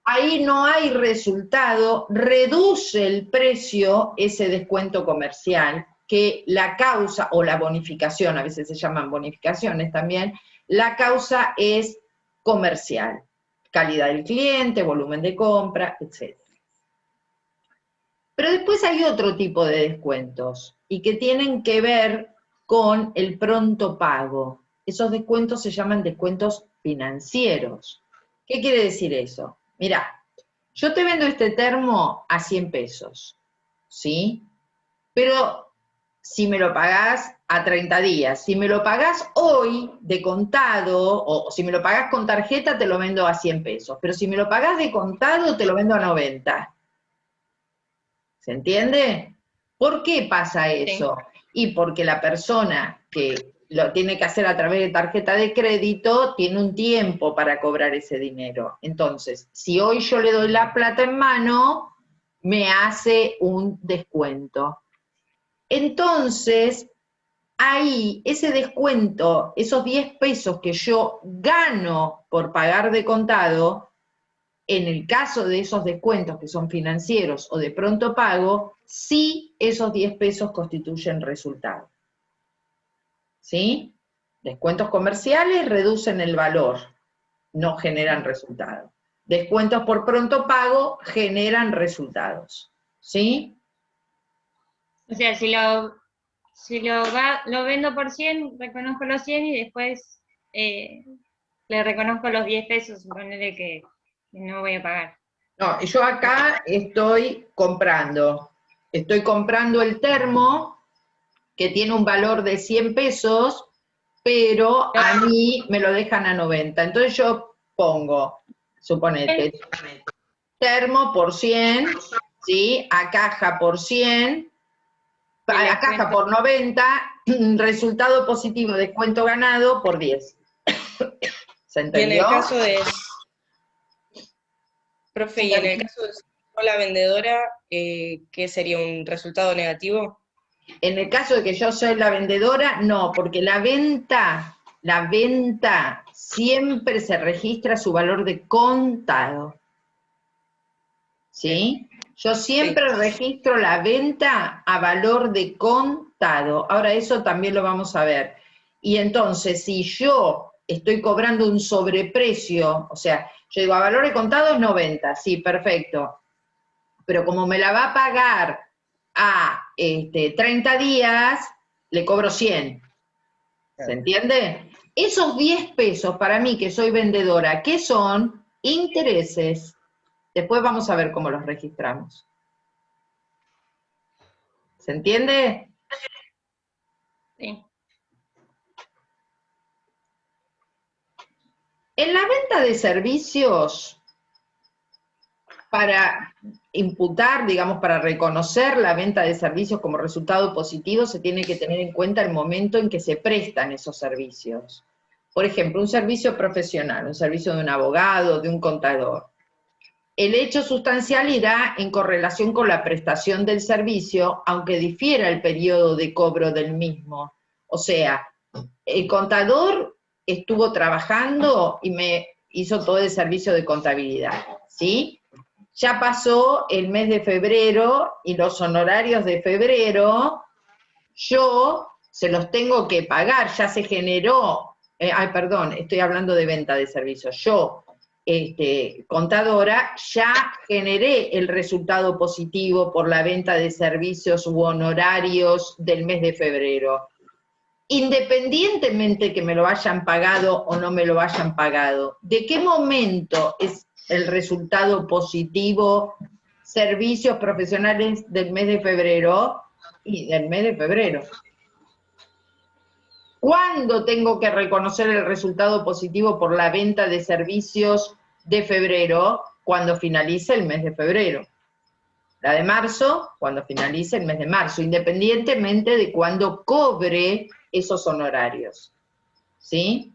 Ahí no hay resultado, reduce el precio ese descuento comercial, que la causa, o la bonificación, a veces se llaman bonificaciones también, la causa es comercial, calidad del cliente, volumen de compra, etc. Pero después hay otro tipo de descuentos, y que tienen que ver con el pronto pago. Esos descuentos se llaman descuentos financieros. ¿Qué quiere decir eso? Mirá, yo te vendo este termo a 100 pesos, ¿sí? Pero si me lo pagás a 30 días, si me lo pagás hoy de contado, o si me lo pagás con tarjeta, te lo vendo a 100 pesos. Pero si me lo pagás de contado, te lo vendo a 90. ¿Se entiende? ¿Por qué pasa eso? Y porque la persona que lo tiene que hacer a través de tarjeta de crédito tiene un tiempo para cobrar ese dinero. Entonces, si hoy yo le doy la plata en mano, me hace un descuento. Entonces, ahí, ese descuento, esos 10 pesos que yo gano por pagar de contado, en el caso de esos descuentos que son financieros o de pronto pago, sí esos 10 pesos constituyen resultado. ¿Sí? Descuentos comerciales reducen el valor, no generan resultado. Descuentos por pronto pago generan resultados. ¿Sí? O sea, si lo vendo por 100, reconozco los 100 y después le reconozco los 10 pesos, suponele que no voy a pagar. No, yo acá estoy comprando el termo, que tiene un valor de 100 pesos, pero a mí me lo dejan a 90. Entonces yo pongo, suponete, termo por 100, ¿sí? A caja por 100, a caja por 90, resultado positivo, descuento ganado por 10. ¿Se entendió? Y en el caso de... Profe, y en el caso de ser la vendedora, ¿qué sería un resultado negativo? En el caso de que yo soy la vendedora, no, porque la venta siempre se registra su valor de contado. ¿Sí? Yo siempre registro la venta a valor de contado. Ahora eso también lo vamos a ver. Y entonces, si yo estoy cobrando un sobreprecio, o sea, yo digo, a valor de contado es 90, sí, perfecto. Pero como me la va a pagar a 30 días, le cobro 100. ¿Se entiende? Esos 10 pesos para mí, que soy vendedora, ¿qué son? Intereses. Después vamos a ver cómo los registramos. ¿Se entiende? Sí. En la venta de servicios, para imputar, digamos, para reconocer la venta de servicios como resultado positivo, se tiene que tener en cuenta el momento en que se prestan esos servicios. Por ejemplo, un servicio profesional, un servicio de un abogado, de un contador. El hecho sustancial irá en correlación con la prestación del servicio, aunque difiera el periodo de cobro del mismo. O sea, el contador estuvo trabajando y me hizo todo el servicio de contabilidad, ¿sí? Ya pasó el mes de febrero y los honorarios de febrero yo se los tengo que pagar, ya se generó, estoy hablando de venta de servicios, yo, contadora, ya generé el resultado positivo por la venta de servicios u honorarios del mes de febrero. Independientemente que me lo hayan pagado o no me lo hayan pagado, ¿de qué momento es el resultado positivo servicios profesionales del mes de febrero? Y del mes de febrero. ¿Cuándo tengo que reconocer el resultado positivo por la venta de servicios de febrero? Cuando finalice el mes de febrero. La de marzo, cuando finalice el mes de marzo, independientemente de cuándo cobre esos honorarios. ¿Sí?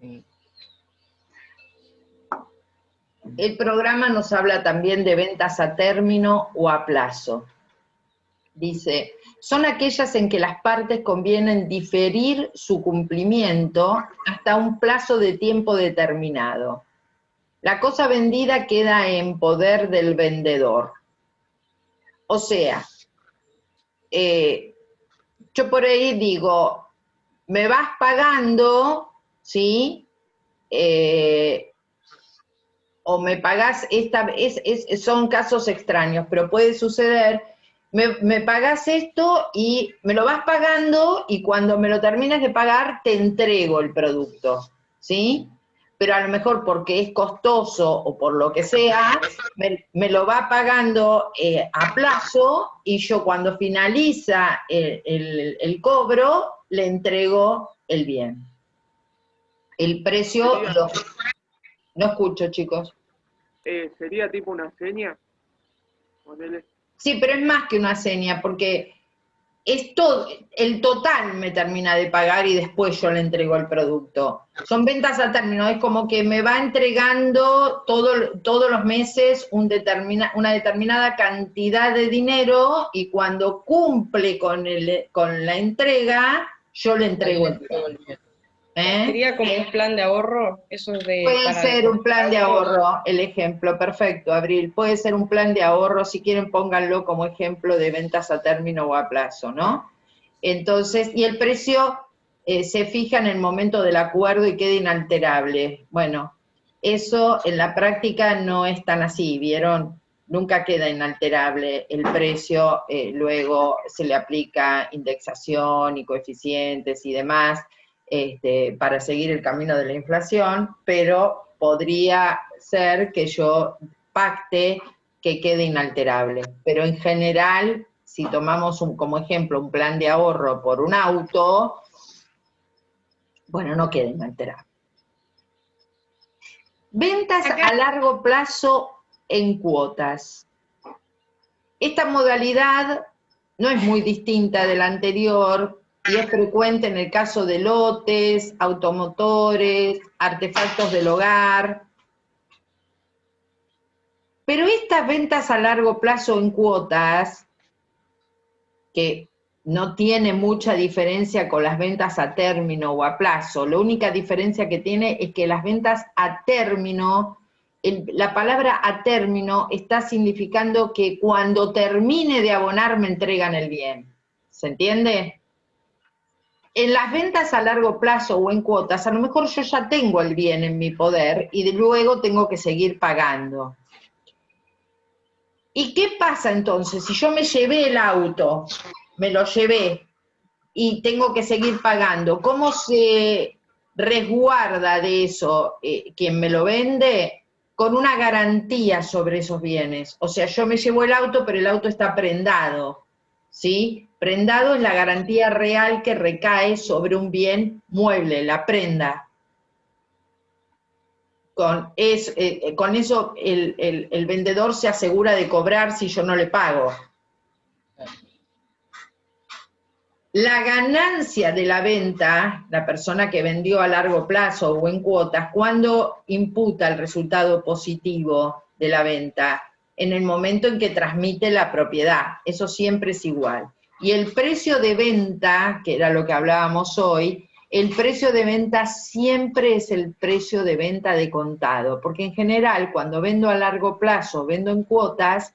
Sí. El programa nos habla también de ventas a término o a plazo. Dice, son aquellas en que las partes convienen diferir su cumplimiento hasta un plazo de tiempo determinado. La cosa vendida queda en poder del vendedor. O sea, yo por ahí digo, me vas pagando, ¿sí? O me pagás, son casos extraños, pero puede suceder, me pagás esto y me lo vas pagando y cuando me lo terminas de pagar te entrego el producto, ¿sí? Pero a lo mejor porque es costoso o por lo que sea, me lo va pagando a plazo y yo cuando finaliza el cobro le entrego el bien. El precio... No escucho, chicos. ¿Sería tipo una seña? Ponele. Sí, pero es más que una seña, porque es todo, el total me termina de pagar y después yo le entrego el producto. Son ventas a término, es como que me va entregando todos los meses una determinada cantidad de dinero y cuando cumple con la entrega, yo le entrego el bien. ¿Sería como un plan de ahorro? Eso es de... Puede ser un plan de ahorro, el ejemplo, perfecto, Abril. Puede ser un plan de ahorro, si quieren pónganlo como ejemplo de ventas a término o a plazo, ¿no? Entonces, y el precio se fija en el momento del acuerdo y queda inalterable. Bueno, eso en la práctica no es tan así, ¿vieron? Nunca queda inalterable el precio, luego se le aplica indexación y coeficientes y demás, para seguir el camino de la inflación, pero podría ser que yo pacte que quede inalterable. Pero en general, si tomamos como ejemplo un plan de ahorro por un auto, bueno, no queda inalterable. Ventas a largo plazo en cuotas. Esta modalidad no es muy distinta de la anterior, y es frecuente en el caso de lotes, automotores, artefactos del hogar. Pero estas ventas a largo plazo en cuotas, que no tiene mucha diferencia con las ventas a término o a plazo, la única diferencia que tiene es que las ventas a término, la palabra a término está significando que cuando termine de abonar me entregan el bien. ¿Se entiende? En las ventas a largo plazo o en cuotas, a lo mejor yo ya tengo el bien en mi poder y luego tengo que seguir pagando. ¿Y qué pasa entonces? Si yo me llevé el auto, me lo llevé y tengo que seguir pagando, ¿cómo se resguarda de eso quien me lo vende? Con una garantía sobre esos bienes. O sea, yo me llevo el auto, pero el auto está prendado, ¿sí? Prendado es la garantía real que recae sobre un bien mueble, la prenda. Con eso el vendedor se asegura de cobrar si yo no le pago. La ganancia de la venta, la persona que vendió a largo plazo o en cuotas, ¿cuándo imputa el resultado positivo de la venta? En el momento en que transmite la propiedad. Eso siempre es igual. Y el precio de venta, que era lo que hablábamos hoy, el precio de venta siempre es el precio de venta de contado, porque en general cuando vendo a largo plazo, vendo en cuotas,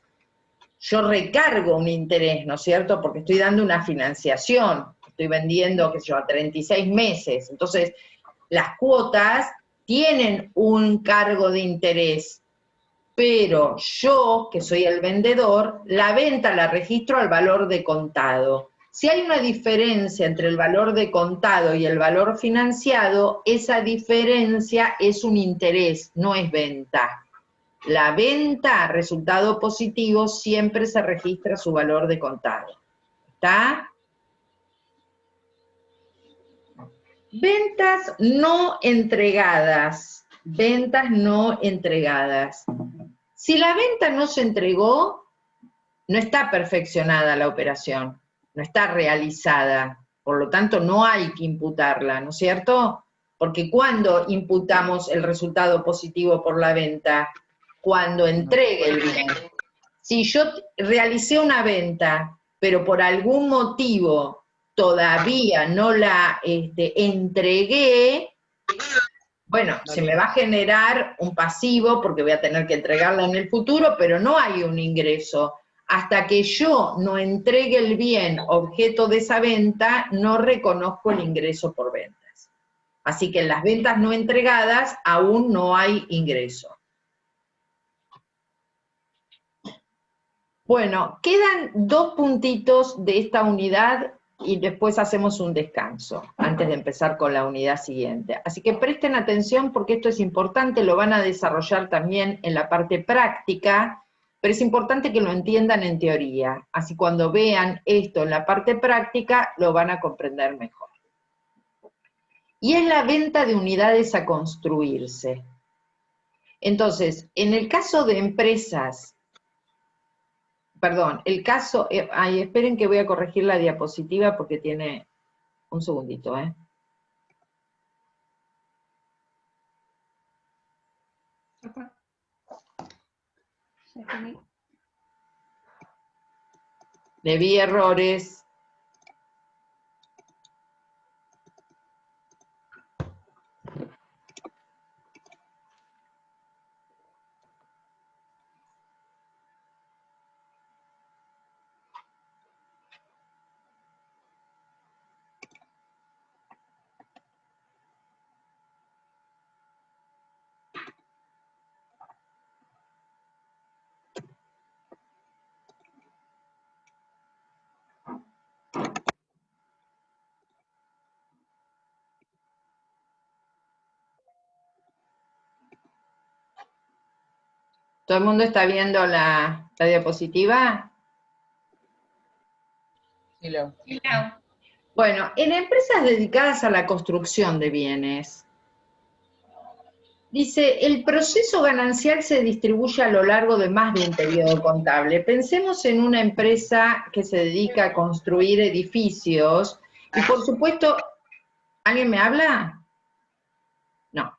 yo recargo un interés, ¿no es cierto? Porque estoy dando una financiación, estoy vendiendo, qué sé yo, a 36 meses. Entonces, las cuotas tienen un cargo de interés, pero yo, que soy el vendedor, la venta la registro al valor de contado. Si hay una diferencia entre el valor de contado y el valor financiado, esa diferencia es un interés, no es venta. La venta, resultado positivo, siempre se registra su valor de contado. ¿Está? Ventas no entregadas. Ventas no entregadas. Si la venta no se entregó, no está perfeccionada la operación, no está realizada, por lo tanto no hay que imputarla, ¿no es cierto? Porque ¿cuándo imputamos el resultado positivo por la venta? Cuando entregue el bien. Si yo realicé una venta, pero por algún motivo todavía no la entregué, bueno, se me va a generar un pasivo porque voy a tener que entregarla en el futuro, pero no hay un ingreso. Hasta que yo no entregue el bien objeto de esa venta, no reconozco el ingreso por ventas. Así que en las ventas no entregadas aún no hay ingreso. Bueno, quedan 2 puntitos de esta unidad y después hacemos un descanso, antes de empezar con la unidad siguiente. Así que presten atención porque esto es importante, lo van a desarrollar también en la parte práctica, pero es importante que lo entiendan en teoría. Así cuando vean esto en la parte práctica, lo van a comprender mejor. Y es la venta de unidades a construirse. Entonces, en el caso de empresas, perdón, el caso, esperen que voy a corregir la diapositiva porque tiene, un segundito, Le vi errores. ¿Todo el mundo está viendo la diapositiva? Sí, Lau. Bueno, en empresas dedicadas a la construcción de bienes, dice, el proceso ganancial se distribuye a lo largo de más de un periodo contable. Pensemos en una empresa que se dedica a construir edificios, y por supuesto, ¿alguien me habla? No.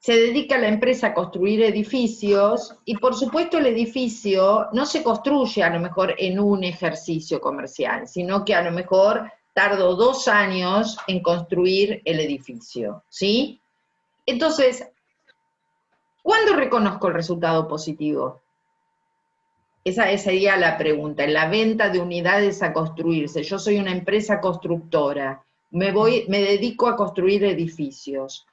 Se dedica la empresa a construir edificios, y por supuesto el edificio no se construye a lo mejor en un ejercicio comercial, sino que a lo mejor tardo 2 años en construir el edificio, ¿sí? Entonces, ¿cuándo reconozco el resultado positivo? Esa sería la pregunta. En la venta de unidades a construirse. Yo soy una empresa constructora, me dedico a construir edificios,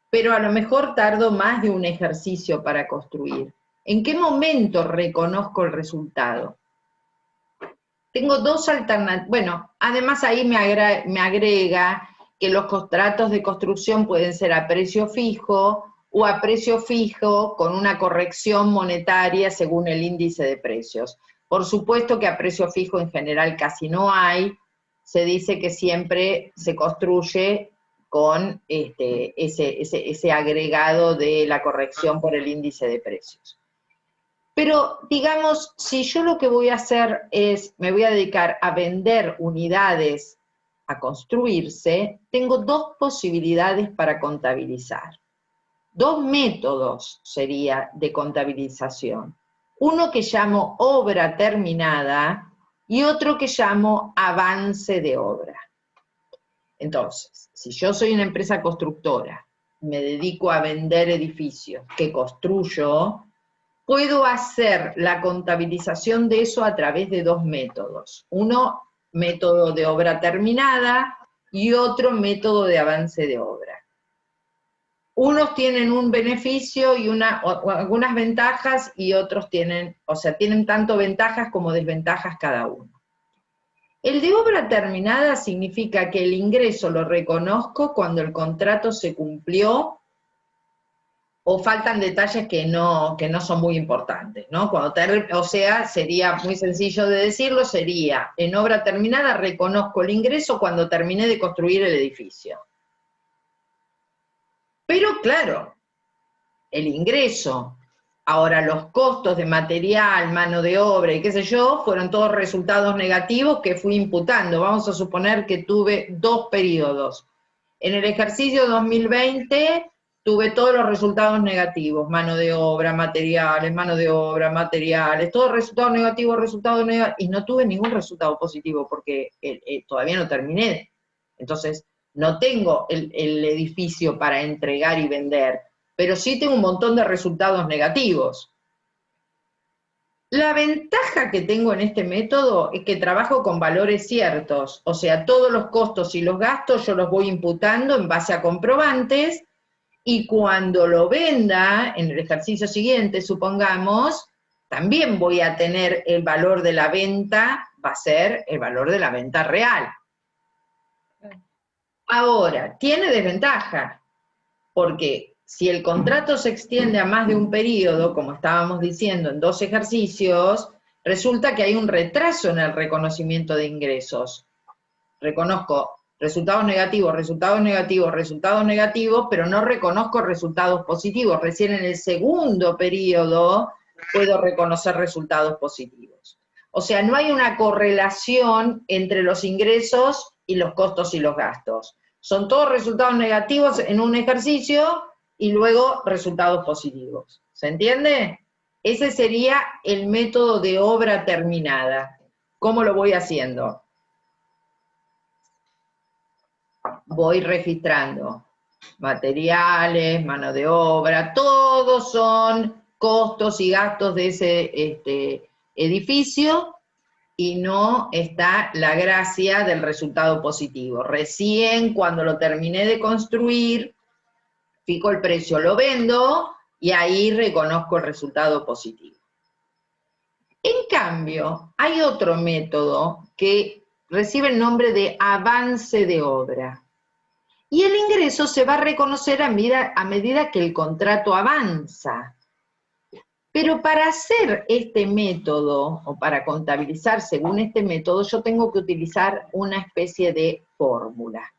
pero a lo mejor tardo más de un ejercicio para construir. ¿En qué momento reconozco el resultado? Tengo 2 alternativas. Bueno, además ahí me agrega que los contratos de construcción pueden ser a precio fijo o a precio fijo con una corrección monetaria según el índice de precios. Por supuesto que a precio fijo en general casi no hay, se dice que siempre se construye con ese agregado de la corrección por el índice de precios. Pero, digamos, si yo lo que voy a hacer es, me voy a dedicar a vender unidades a construirse, tengo 2 posibilidades para contabilizar. 2 métodos sería de contabilización. Uno que llamo obra terminada y otro que llamo avance de obra. Entonces, si yo soy una empresa constructora, me dedico a vender edificios que construyo, puedo hacer la contabilización de eso a través de dos métodos. Uno, método de obra terminada, y otro, método de avance de obra. Unos tienen un beneficio y o algunas ventajas, y otros tienen, o sea, tienen tanto ventajas como desventajas cada uno. El de obra terminada significa que el ingreso lo reconozco cuando el contrato se cumplió o faltan detalles que no son muy importantes, ¿no? O sea, sería muy sencillo de decirlo, sería, en obra terminada reconozco el ingreso cuando terminé de construir el edificio. Pero claro, el ingreso, ahora los costos de material, mano de obra y qué sé yo, fueron todos resultados negativos que fui imputando. Vamos a suponer que tuve 2 periodos. En el ejercicio 2020 tuve todos los resultados negativos, mano de obra, materiales, todos resultados negativos, y no tuve ningún resultado positivo porque todavía no terminé. Entonces, no tengo el edificio para entregar y vender, pero sí tengo un montón de resultados negativos. La ventaja que tengo en este método es que trabajo con valores ciertos, o sea, todos los costos y los gastos yo los voy imputando en base a comprobantes, y cuando lo venda, en el ejercicio siguiente, supongamos, también voy a tener el valor de la venta, va a ser el valor de la venta real. Ahora, tiene desventaja, porque si el contrato se extiende a más de un periodo, como estábamos diciendo, en 2 ejercicios, resulta que hay un retraso en el reconocimiento de ingresos. Reconozco resultados negativos, pero no reconozco resultados positivos. Recién en el segundo periodo puedo reconocer resultados positivos. O sea, no hay una correlación entre los ingresos y los costos y los gastos. Son todos resultados negativos en un ejercicio y luego resultados positivos. ¿Se entiende? Ese sería el método de obra terminada. ¿Cómo lo voy haciendo? Voy registrando materiales, mano de obra, todos son costos y gastos de ese edificio, y no está la gracia del resultado positivo. Recién cuando lo terminé de construir, fijo el precio, lo vendo, y ahí reconozco el resultado positivo. En cambio, hay otro método que recibe el nombre de avance de obra. Y el ingreso se va a reconocer a medida que el contrato avanza. Pero para hacer este método, o para contabilizar según este método, yo tengo que utilizar una especie de fórmula.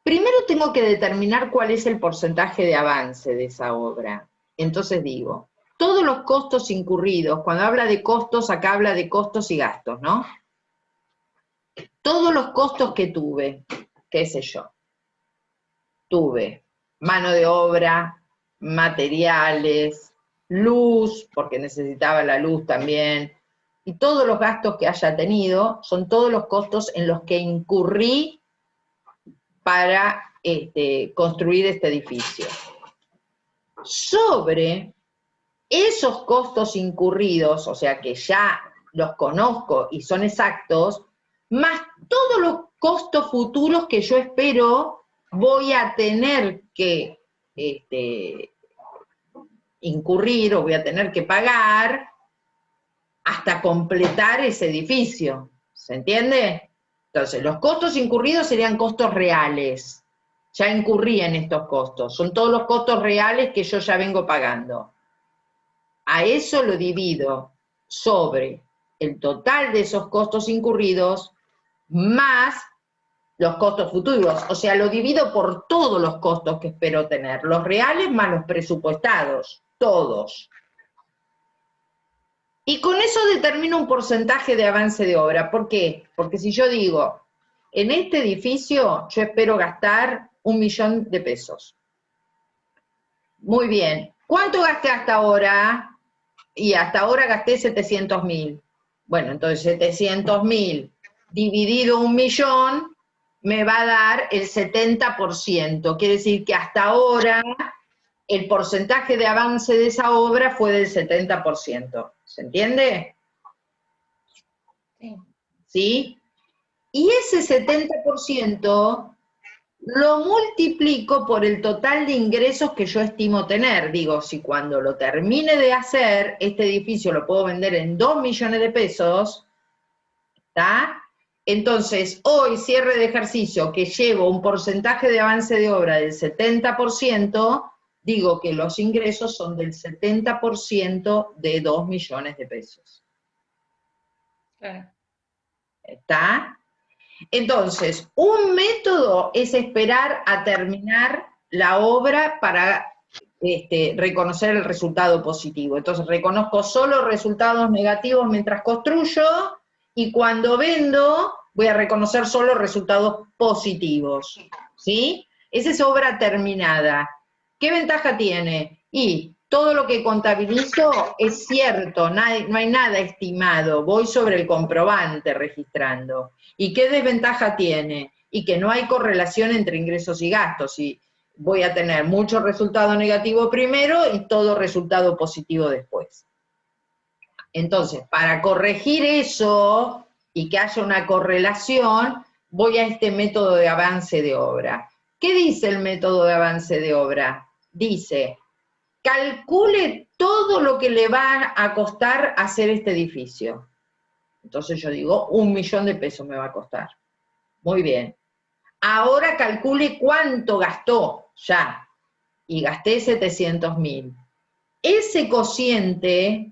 Primero tengo que determinar cuál es el porcentaje de avance de esa obra. Entonces digo, todos los costos incurridos, cuando habla de costos, acá habla de costos y gastos, ¿no? Todos los costos que tuve, qué sé yo, tuve mano de obra, materiales, luz, porque necesitaba la luz también, y todos los gastos que haya tenido son todos los costos en los que incurrí para construir este edificio. Sobre esos costos incurridos, o sea que ya los conozco y son exactos, más todos los costos futuros que yo espero voy a tener que incurrir o voy a tener que pagar hasta completar ese edificio. ¿Se entiende? Entonces, los costos incurridos serían costos reales. Ya incurrí en estos costos. Son todos los costos reales que yo ya vengo pagando. A eso lo divido sobre el total de esos costos incurridos más los costos futuros. O sea, lo divido por todos los costos que espero tener. Los reales más los presupuestados. Todos. Y con eso determino un porcentaje de avance de obra. ¿Por qué? Porque si yo digo, en este edificio yo espero gastar 1.000.000 de pesos. Muy bien. ¿Cuánto gasté hasta ahora? Y hasta ahora gasté 700.000. Bueno, entonces 700.000 dividido 1.000.000 me va a dar el 70%. Quiere decir que hasta ahora el porcentaje de avance de esa obra fue del 70%. ¿Se entiende? Sí. ¿Sí? Y ese 70% lo multiplico por el total de ingresos que yo estimo tener. Digo, si cuando lo termine de hacer, este edificio lo puedo vender en 2 millones de pesos, ¿está? Entonces, hoy, cierre de ejercicio, que llevo un porcentaje de avance de obra del 70%, digo que los ingresos son del 70% de 2 millones de pesos. Claro. ¿Está? Entonces, un método es esperar a terminar la obra para reconocer el resultado positivo. Entonces, reconozco solo resultados negativos mientras construyo, y cuando vendo voy a reconocer solo resultados positivos, ¿sí? Esa es obra terminada. ¿Qué ventaja tiene? Y todo lo que contabilizo es cierto, no hay nada estimado, voy sobre el comprobante registrando. ¿Y qué desventaja tiene? Y que no hay correlación entre ingresos y gastos, y voy a tener mucho resultado negativo primero y todo resultado positivo después. Entonces, para corregir eso y que haya una correlación, voy a este método de avance de obra. ¿Qué dice el método de avance de obra? Dice, calcule todo lo que le va a costar hacer este edificio. Entonces yo digo, 1 millón de pesos me va a costar. Muy bien. Ahora calcule cuánto gastó ya. Y gasté 700.000. Ese cociente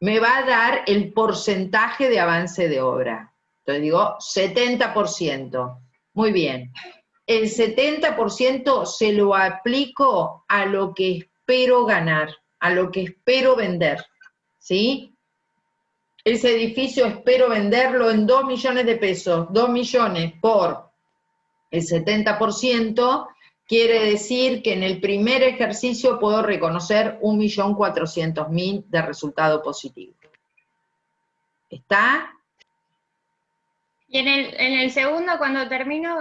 me va a dar el porcentaje de avance de obra. Entonces digo, 70%. Muy bien. El 70% se lo aplico a lo que espero ganar, a lo que espero vender, ¿sí? Ese edificio espero venderlo en 2 millones de pesos. 2 millones por el 70%, quiere decir que en el primer ejercicio puedo reconocer 1.400.000 de resultado positivo. ¿Está? Y en el segundo, cuando termino,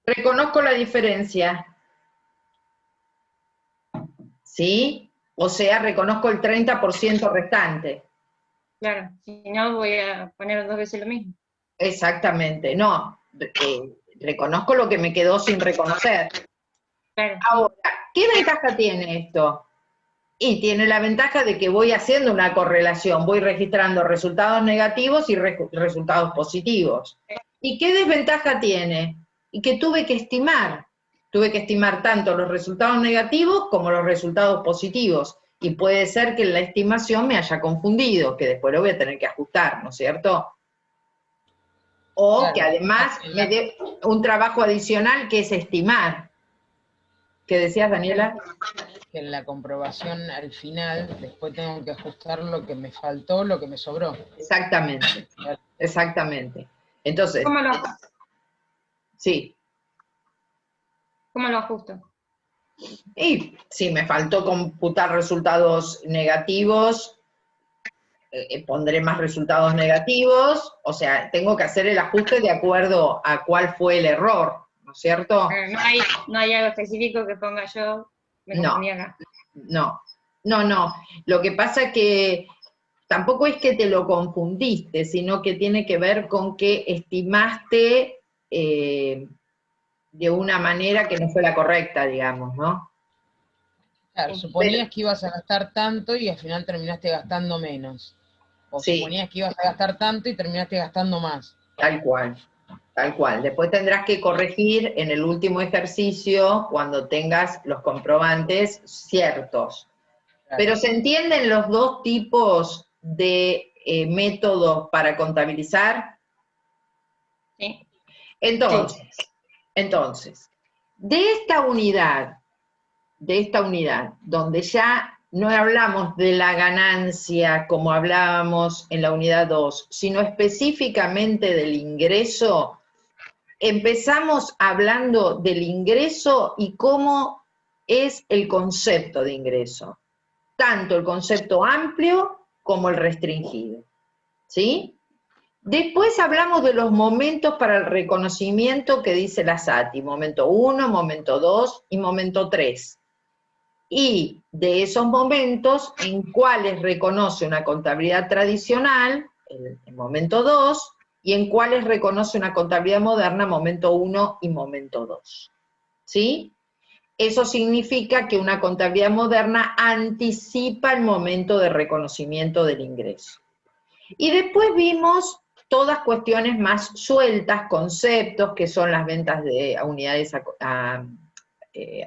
Reconozco la diferencia. ¿Sí? O sea, reconozco el 30% restante. claro, si no voy a poner 2 veces lo mismo. Exactamente, no. Reconozco lo que me quedó sin reconocer. Claro. Ahora, ¿qué ventaja tiene esto? Y tiene la ventaja de que voy haciendo una correlación, voy registrando resultados negativos y resultados positivos. ¿Y qué desventaja tiene? Y que tuve que estimar tanto los resultados negativos como los resultados positivos. Y puede ser que en la estimación me haya confundido, que después lo voy a tener que ajustar, ¿no es cierto? O Claro, que además me dé un trabajo adicional que es estimar. ¿Qué decías, Daniela? que en la comprobación al final, después tengo que ajustar lo que me faltó, lo que me sobró. Exactamente, exactamente. Entonces, ¿Cómo lo sí. ajusto? Y si me faltó computar resultados negativos, pondré más resultados negativos, o sea, tengo que hacer el ajuste de acuerdo a cuál fue el error, ¿no es cierto? No hay algo específico que ponga yo, me confundí acá. No. Lo que pasa es que tampoco es que te lo confundiste, sino que tiene que ver con que estimaste de una manera que no fue la correcta, digamos, ¿no? Claro, suponías que ibas a gastar tanto y al final terminaste gastando menos. O Sí. suponías que ibas a gastar tanto y terminaste gastando más. Tal cual, tal cual. Después tendrás que corregir en el último ejercicio cuando tengas los comprobantes ciertos. Claro. Pero ¿se entienden los dos tipos de métodos para contabilizar? Sí. Entonces, de esta unidad, donde ya no hablamos de la ganancia como hablábamos en la unidad 2, sino específicamente del ingreso, empezamos hablando del ingreso y cómo es el concepto de ingreso, tanto el concepto amplio como el restringido, ¿sí? Después hablamos de los momentos para el reconocimiento que dice la SATI, momento 1, momento 2 y momento 3. Y de esos momentos, en cuáles reconoce una contabilidad tradicional, el momento 2, y en cuáles reconoce una contabilidad moderna, momento 1 y momento 2. ¿Sí? Eso significa que una contabilidad moderna anticipa el momento de reconocimiento del ingreso. Y después vimos todas cuestiones más sueltas, conceptos, que son las ventas de unidades a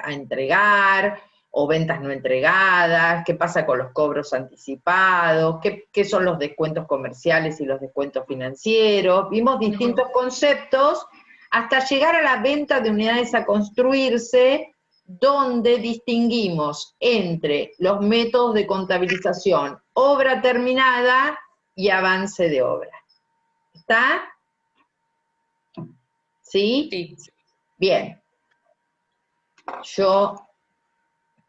entregar, o ventas no entregadas, qué pasa con los cobros anticipados, qué son los descuentos comerciales y los descuentos financieros. Vimos distintos conceptos hasta llegar a la venta de unidades a construirse, donde distinguimos entre los métodos de contabilización, obra terminada y avance de obra. ¿Está? ¿Sí? Sí. Bien.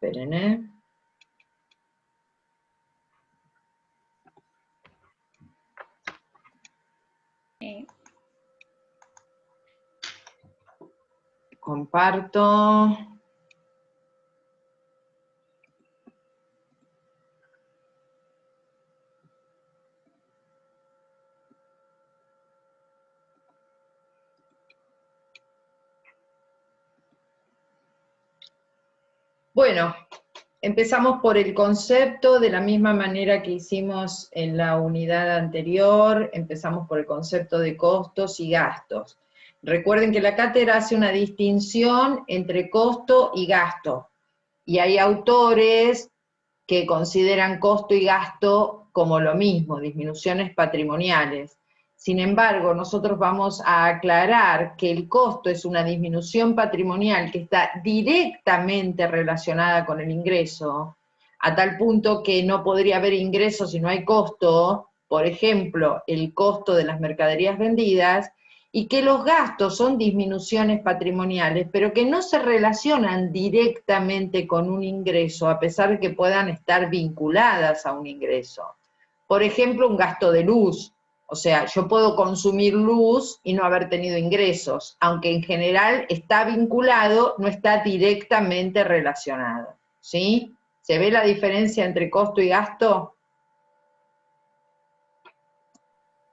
Esperen, comparto. Bueno, empezamos por el concepto, de la misma manera que hicimos en la unidad anterior, empezamos por el concepto de costos y gastos. Recuerden que la cátedra hace una distinción entre costo y gasto, y hay autores que consideran costo y gasto como lo mismo, disminuciones patrimoniales. Sin embargo, nosotros vamos a aclarar que el costo es una disminución patrimonial que está directamente relacionada con el ingreso, a tal punto que no podría haber ingreso si no hay costo, por ejemplo, el costo de las mercaderías vendidas, y que los gastos son disminuciones patrimoniales, pero que no se relacionan directamente con un ingreso, a pesar de que puedan estar vinculadas a un ingreso. Por ejemplo, un gasto de luz. O sea, yo puedo consumir luz y no haber tenido ingresos, aunque en general está vinculado, no está directamente relacionado. ¿Sí? ¿Se ve la diferencia entre costo y gasto?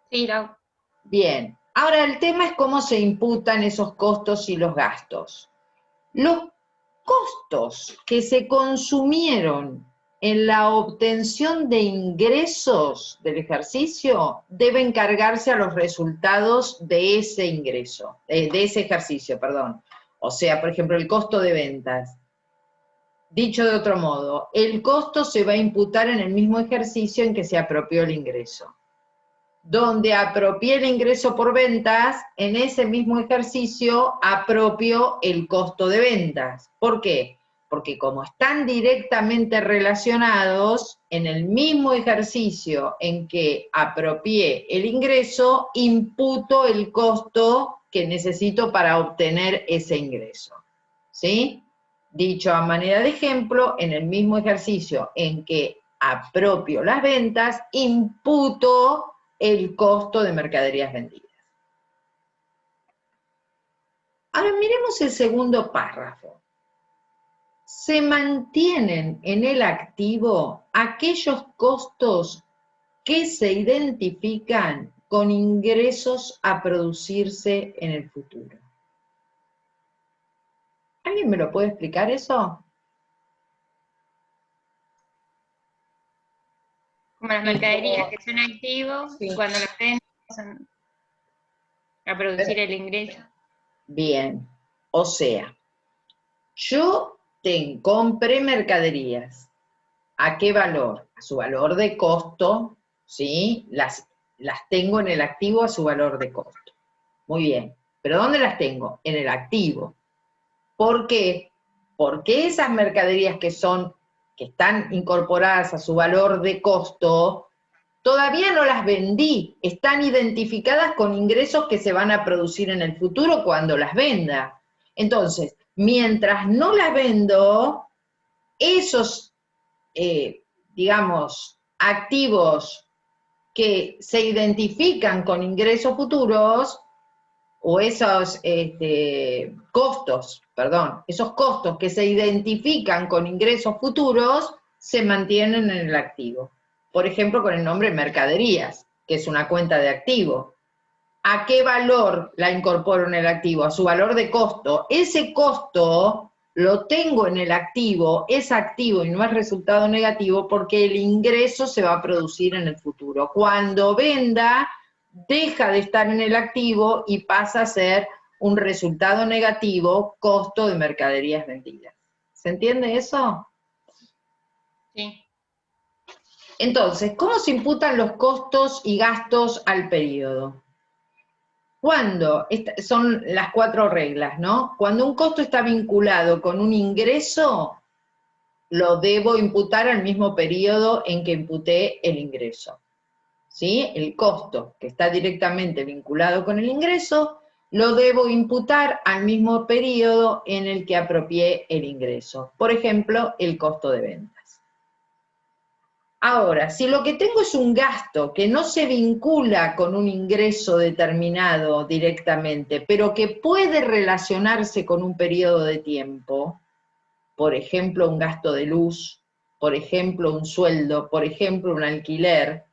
Sí, Lau. Bien. Ahora el tema es cómo se imputan esos costos y los gastos. Los costos que se consumieron en la obtención de ingresos del ejercicio deben cargarse a los resultados de ese ingreso, de ese ejercicio, perdón. O sea, por ejemplo, el costo de ventas. Dicho de otro modo, el costo se va a imputar en el mismo ejercicio en que se apropió el ingreso. Donde apropié el ingreso por ventas, en ese mismo ejercicio apropio el costo de ventas. ¿Por qué? Porque como están directamente relacionados, en el mismo ejercicio en que apropié el ingreso, imputo el costo que necesito para obtener ese ingreso. ¿Sí? Dicho a manera de ejemplo, en el mismo ejercicio en que apropio las ventas, imputo el costo de mercaderías vendidas. Ahora miremos el segundo párrafo. Se mantienen en el activo aquellos costos que se identifican con ingresos a producirse en el futuro. ¿Alguien me lo puede explicar eso? Como las mercaderías que son activos, Sí. cuando las venden pasan a producir el ingreso. Bien, o sea, yo compré mercaderías. ¿A qué valor? A su valor de costo, ¿sí? Las tengo en el activo a su valor de costo. Muy bien, pero ¿dónde las tengo? En el activo. ¿Por qué? Porque esas mercaderías que están incorporadas a su valor de costo, todavía no las vendí, están identificadas con ingresos que se van a producir en el futuro cuando las venda. Entonces, mientras no las vendo, esos, digamos, activos que se identifican con ingresos futuros, o esos esos costos que se identifican con ingresos futuros, se mantienen en el activo. Por ejemplo, con el nombre mercaderías, que es una cuenta de activo. ¿A qué valor la incorporo en el activo? A su valor de costo. Ese costo lo tengo en el activo, es activo y no es resultado negativo porque el ingreso se va a producir en el futuro. Cuando venda, deja de estar en el activo y pasa a ser un resultado negativo, costo de mercaderías vendidas. ¿Se entiende eso? Sí. Entonces, ¿cómo se imputan los costos y gastos al periodo? Cuando, son las 4 reglas, ¿no? Cuando un costo está vinculado con un ingreso, lo debo imputar al mismo periodo en que imputé el ingreso. ¿Sí? El costo que está directamente vinculado con el ingreso, lo debo imputar al mismo periodo en el que apropié el ingreso. Por ejemplo, el costo de ventas. Ahora, si lo que tengo es un gasto que no se vincula con un ingreso determinado directamente, pero que puede relacionarse con un periodo de tiempo, por ejemplo, un gasto de luz, por ejemplo, un sueldo, por ejemplo, un alquiler,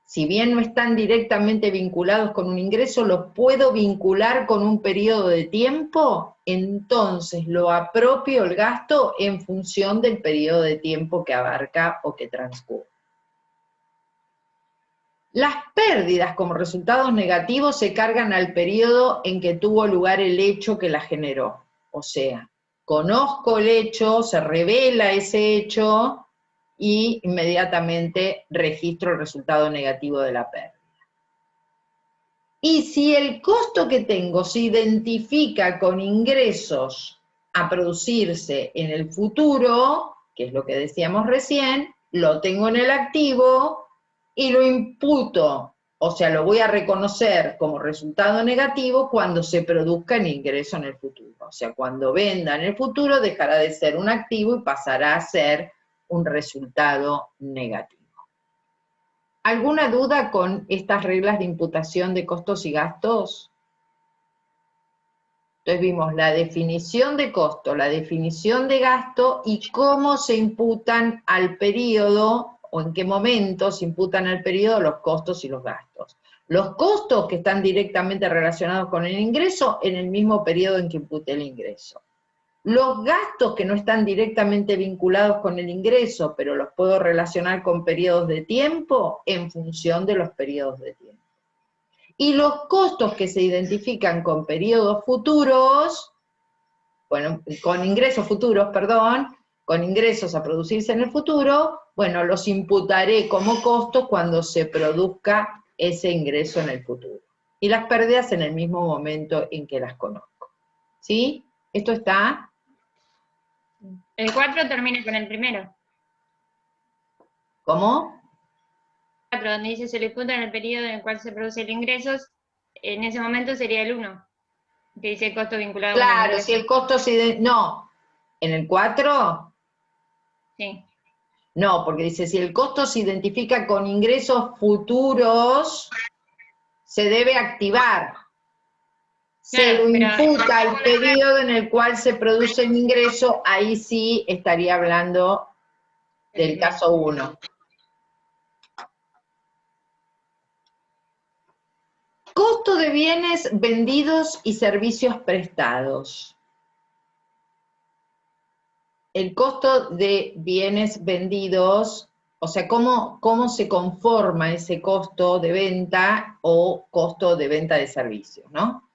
si bien no están directamente vinculados con un ingreso, los puedo vincular con un periodo de tiempo, entonces lo apropio el gasto en función del periodo de tiempo que abarca o que transcurre. Las pérdidas como resultados negativos se cargan al periodo en que tuvo lugar el hecho que la generó. O sea, conozco el hecho, se revela ese hecho y inmediatamente registro el resultado negativo de la pérdida. Y si el costo que tengo se identifica con ingresos a producirse en el futuro, que es lo que decíamos recién, lo tengo en el activo y lo imputo, o sea, lo voy a reconocer como resultado negativo cuando se produzca el ingreso en el futuro. O sea, cuando venda en el futuro dejará de ser un activo y pasará a ser un resultado negativo. ¿Alguna duda con estas reglas de imputación de costos y gastos? Entonces vimos la definición de costo, la definición de gasto y cómo se imputan al periodo o en qué momento se imputan al periodo los costos y los gastos. Los costos que están directamente relacionados con el ingreso en el mismo periodo en que imputé el ingreso. Los gastos que no están directamente vinculados con el ingreso, pero los puedo relacionar con periodos de tiempo en función de los periodos de tiempo. Y los costos que se identifican con periodos futuros, bueno, con ingresos futuros, perdón, con ingresos a producirse en el futuro, bueno, los imputaré como costos cuando se produzca ese ingreso en el futuro. Y las pérdidas en el mismo momento en que las conozco. ¿Sí? ¿Esto está? El 4 termina con el primero. ¿Cómo? 4, donde dice se le imputa en el periodo en el cual se produce el ingreso, en ese momento sería el 1, que dice el costo vinculado con el Claro, ingreso. si el costo se... No, ¿en el 4? Sí. No, porque dice, si el costo se identifica con ingresos futuros, se debe activar. Se Claro, lo pero- imputa al periodo en el cual se produce el ingreso, ahí sí estaría hablando del caso 1. Costo de bienes vendidos y servicios prestados. El costo de bienes vendidos, o sea, ¿cómo se conforma ese costo de venta o costo de venta de servicios, ¿no?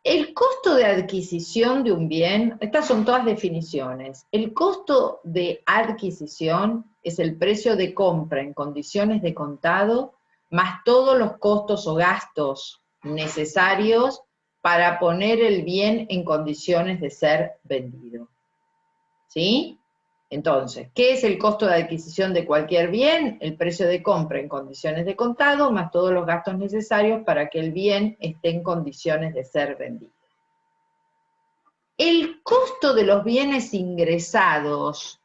El costo de adquisición de un bien, estas son todas definiciones. El costo de adquisición es el precio de compra en condiciones de contado, más todos los costos o gastos necesarios para poner el bien en condiciones de ser vendido. ¿Sí? Entonces, ¿qué es el costo de adquisición de cualquier bien? El precio de compra en condiciones de contado, más todos los gastos necesarios para que el bien esté en condiciones de ser vendido. El costo de los bienes ingresados,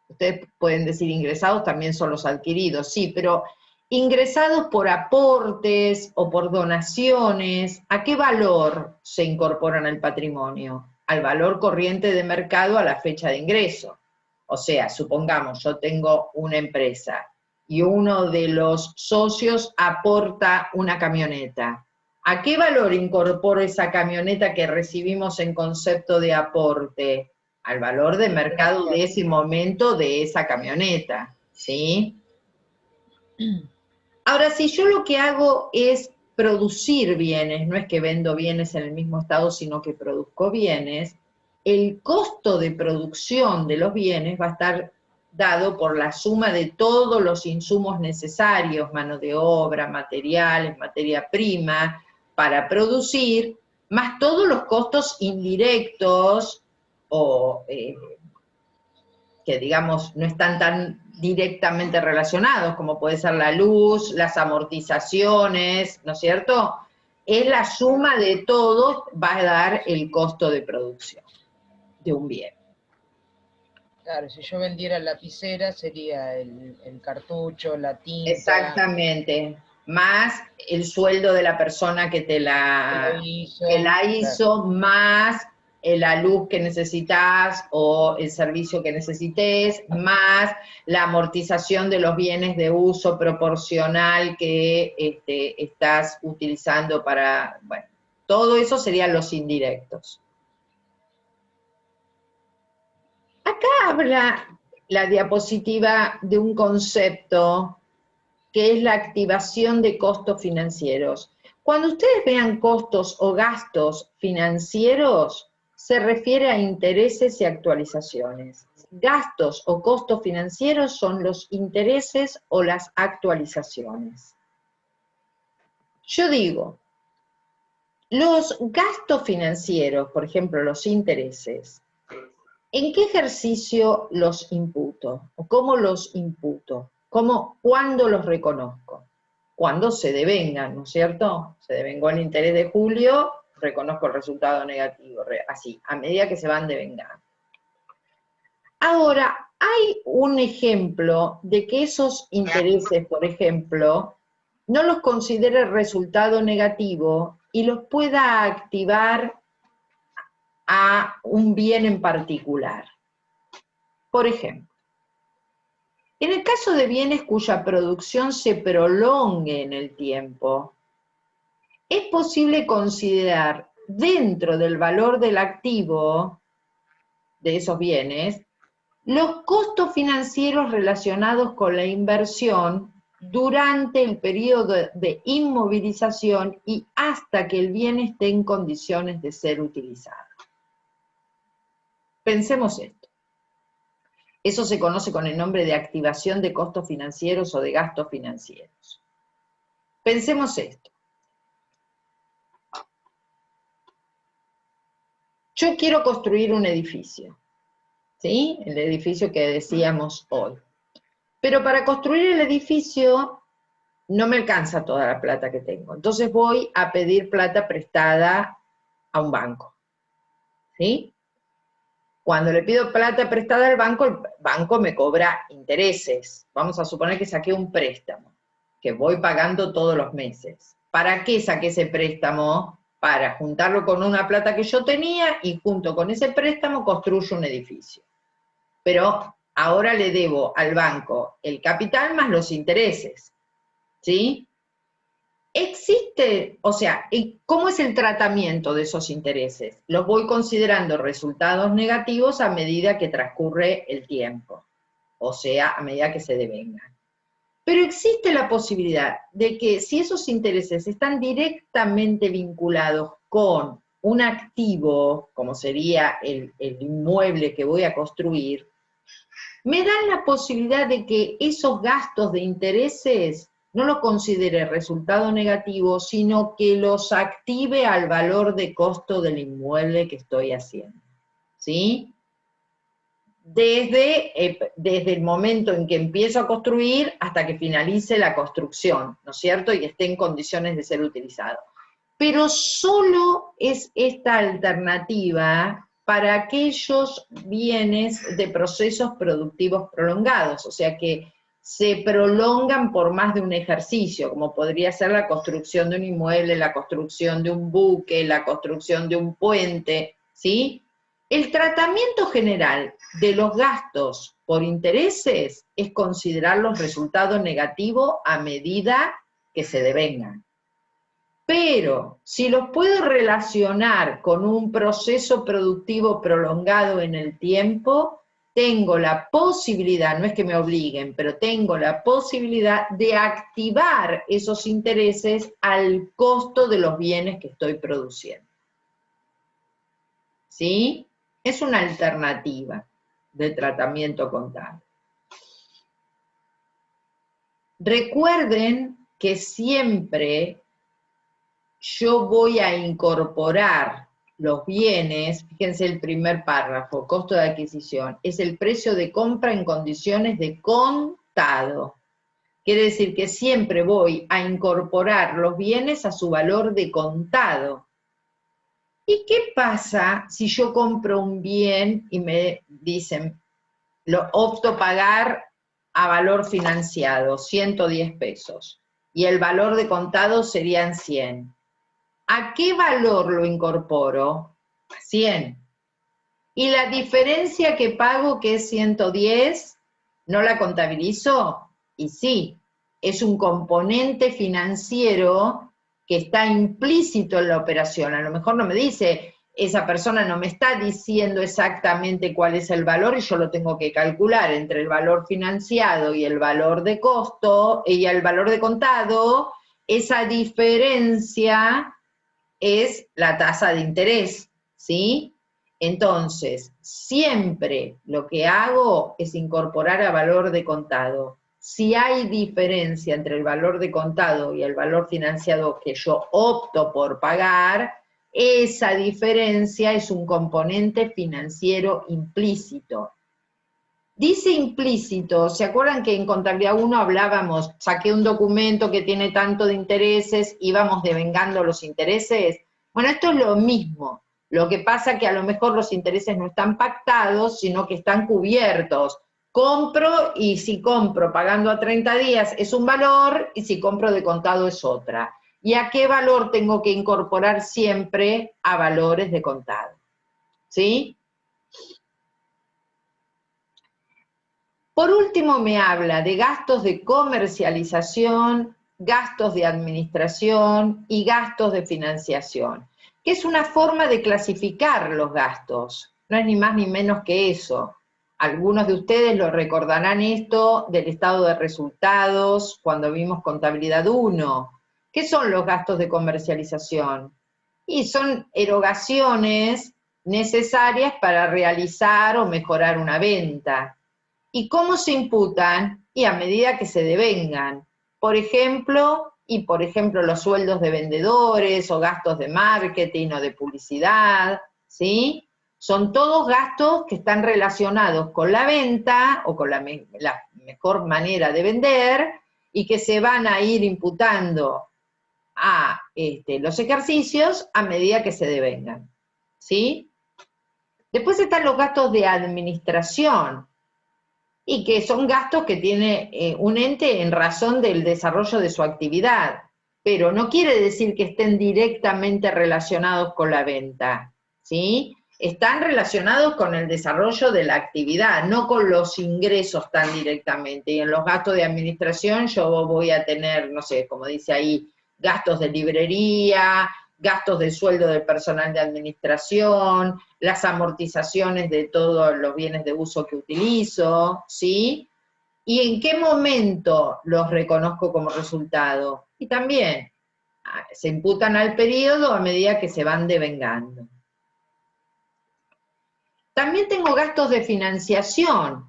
ustedes pueden decir ingresados, también son los adquiridos, sí, pero ingresados por aportes o por donaciones, ¿a qué valor se incorporan al patrimonio? Al valor corriente de mercado a la fecha de ingreso. O sea, supongamos, yo tengo una empresa y uno de los socios aporta una camioneta. ¿A qué valor incorporo esa camioneta que recibimos en concepto de aporte? Al valor de mercado de ese momento de esa camioneta, ¿sí? Ahora, si yo lo que hago es producir bienes, no es que vendo bienes en el mismo estado, sino que produzco bienes, el costo de producción de los bienes va a estar dado por la suma de todos los insumos necesarios, mano de obra, materiales, materia prima, para producir, más todos los costos indirectos o que digamos no están tan directamente relacionados, como puede ser la luz, las amortizaciones, ¿no es cierto? Es la suma de todo, va a dar el costo de producción de un bien. Claro, si yo vendiera lapicera sería el cartucho, la tinta. Exactamente, más el sueldo de la persona que te la hizo, más la luz que necesitas o el servicio que necesites, más la amortización de los bienes de uso proporcional que estás utilizando para, bueno, todo eso serían los indirectos. Acá habla la diapositiva de un concepto que es la activación de costos financieros. Cuando ustedes vean costos o gastos financieros, se refiere a intereses y actualizaciones. Gastos o costos financieros son los intereses o las actualizaciones. Yo digo, los gastos financieros, por ejemplo, los intereses, ¿en qué ejercicio los imputo? ¿O cómo los imputo? ¿Cuándo los reconozco? Cuando se devengan, ¿no es cierto? Se devengó el interés de julio, reconozco el resultado negativo, así, a medida que se van devengando. Ahora, hay un ejemplo de que esos intereses, por ejemplo, no los considere resultado negativo y los pueda activar a un bien en particular. Por ejemplo, en el caso de bienes cuya producción se prolongue en el tiempo, es posible considerar dentro del valor del activo de esos bienes los costos financieros relacionados con la inversión durante el periodo de inmovilización y hasta que el bien esté en condiciones de ser utilizado. Pensemos esto. Eso se conoce con el nombre de activación de costos financieros o de gastos financieros. Pensemos esto. Yo quiero construir un edificio, ¿sí? El edificio que decíamos hoy. Pero para construir el edificio no me alcanza toda la plata que tengo. Entonces voy a pedir plata prestada a un banco, ¿sí? Cuando le pido plata prestada al banco, el banco me cobra intereses. Vamos a suponer que saqué un préstamo, que voy pagando todos los meses. ¿Para qué saqué ese préstamo? Para juntarlo con una plata que yo tenía y junto con ese préstamo construyo un edificio. Pero ahora le debo al banco el capital más los intereses, ¿sí? Existe, o sea, ¿cómo es el tratamiento de esos intereses? Los voy considerando resultados negativos a medida que transcurre el tiempo, o sea, a medida que se devengan. Pero existe la posibilidad de que si esos intereses están directamente vinculados con un activo, como sería el inmueble que voy a construir, me dan la posibilidad de que esos gastos de intereses no lo considere resultado negativo, sino que los active al valor de costo del inmueble que estoy haciendo, ¿sí? Desde el momento en que empiezo a construir hasta que finalice la construcción, ¿no es cierto? Y esté en condiciones de ser utilizado. Pero solo es esta alternativa para aquellos bienes de procesos productivos prolongados, o sea que se prolongan por más de un ejercicio, como podría ser la construcción de un inmueble, la construcción de un buque, la construcción de un puente, ¿sí? El tratamiento general de los gastos por intereses es considerar los resultados negativos a medida que se devengan. Pero si los puedo relacionar con un proceso productivo prolongado en el tiempo, tengo la posibilidad, no es que me obliguen, pero tengo la posibilidad de activar esos intereses al costo de los bienes que estoy produciendo. ¿Sí? Es una alternativa de tratamiento contable. Recuerden que siempre yo voy a incorporar los bienes, fíjense el primer párrafo, costo de adquisición, es el precio de compra en condiciones de contado. Quiere decir que siempre voy a incorporar los bienes a su valor de contado. ¿Y qué pasa si yo compro un bien y me dicen, lo opto pagar a valor financiado, 110 pesos, y el valor de contado serían 100? ¿A qué valor lo incorporo? A 100. ¿Y la diferencia que pago, que es 110, no la contabilizo? Y sí, es un componente financiero que está implícito en la operación. A lo mejor no me dice, esa persona no me está diciendo exactamente cuál es el valor y yo lo tengo que calcular entre el valor financiado y el valor de costo y el valor de contado. Esa diferencia es la tasa de interés, ¿sí? Entonces, siempre lo que hago es incorporar a valor de contado. Si hay diferencia entre el valor de contado y el valor financiado que yo opto por pagar, esa diferencia es un componente financiero implícito. Dice implícito, ¿se acuerdan que en Contabilidad 1 hablábamos, saqué un documento que tiene tanto de intereses y vamos devengando los intereses? Bueno, esto es lo mismo. Lo que pasa que a lo mejor los intereses no están pactados, sino que están cubiertos. Compro y si compro pagando a 30 días es un valor y si compro de contado es otra. ¿Y a qué valor tengo que incorporar siempre? A valores de contado. ¿Sí? Por último me habla de gastos de comercialización, gastos de administración y gastos de financiación, que es una forma de clasificar los gastos, no es ni más ni menos que eso. Algunos de ustedes lo recordarán esto del estado de resultados cuando vimos Contabilidad 1. ¿Qué son los gastos de comercialización? Y son erogaciones necesarias para realizar o mejorar una venta. ¿Y cómo se imputan? Y a medida que se devengan. Por ejemplo, los sueldos de vendedores o gastos de marketing o de publicidad, ¿sí? Son todos gastos que están relacionados con la venta o con la mejor manera de vender y que se van a ir imputando a los ejercicios a medida que se devengan, ¿sí? Después están los gastos de administración, y que son gastos que tiene un ente en razón del desarrollo de su actividad, pero no quiere decir que estén directamente relacionados con la venta, ¿sí? Están relacionados con el desarrollo de la actividad, no con los ingresos tan directamente. Y en los gastos de administración yo voy a tener, no sé, como dice ahí, gastos de librería, gastos de sueldo del personal de administración, las amortizaciones de todos los bienes de uso que utilizo, ¿sí? ¿Y en qué momento los reconozco como resultado? Y también se imputan al periodo a medida que se van devengando. También tengo gastos de financiación.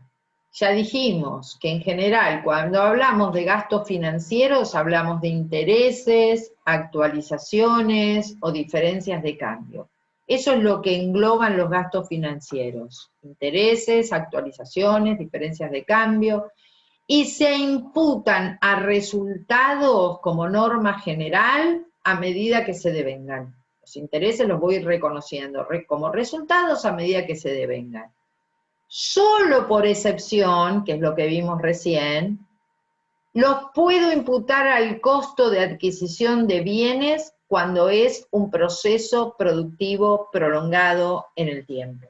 Ya dijimos que en general cuando hablamos de gastos financieros hablamos de intereses, actualizaciones o diferencias de cambio. Eso es lo que engloban los gastos financieros. Intereses, actualizaciones, diferencias de cambio. Y se imputan a resultados como norma general a medida que se devengan. Los intereses los voy reconociendo como resultados a medida que se devengan. Solo por excepción, que es lo que vimos recién, los puedo imputar al costo de adquisición de bienes cuando es un proceso productivo prolongado en el tiempo.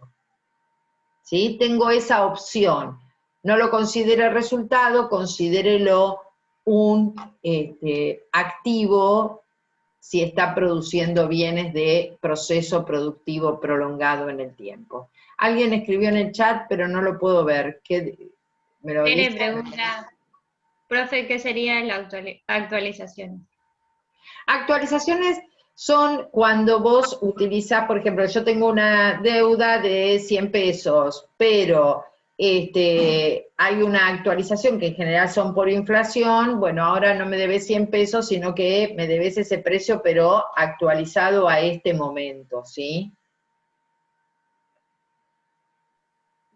¿Sí? Tengo esa opción. No lo considere resultado, considérelo un activo si está produciendo bienes de proceso productivo prolongado en el tiempo. Alguien escribió en el chat, pero no lo puedo ver. ¿Me lo Tere dice? pregunta, profe, ¿qué sería la actualización? Actualizaciones son cuando vos utilizás, por ejemplo, yo tengo una deuda de 100 pesos, pero hay una actualización que en general son por inflación, bueno, ahora no me debes 100 pesos, sino que me debes ese precio, pero actualizado a este momento, ¿sí?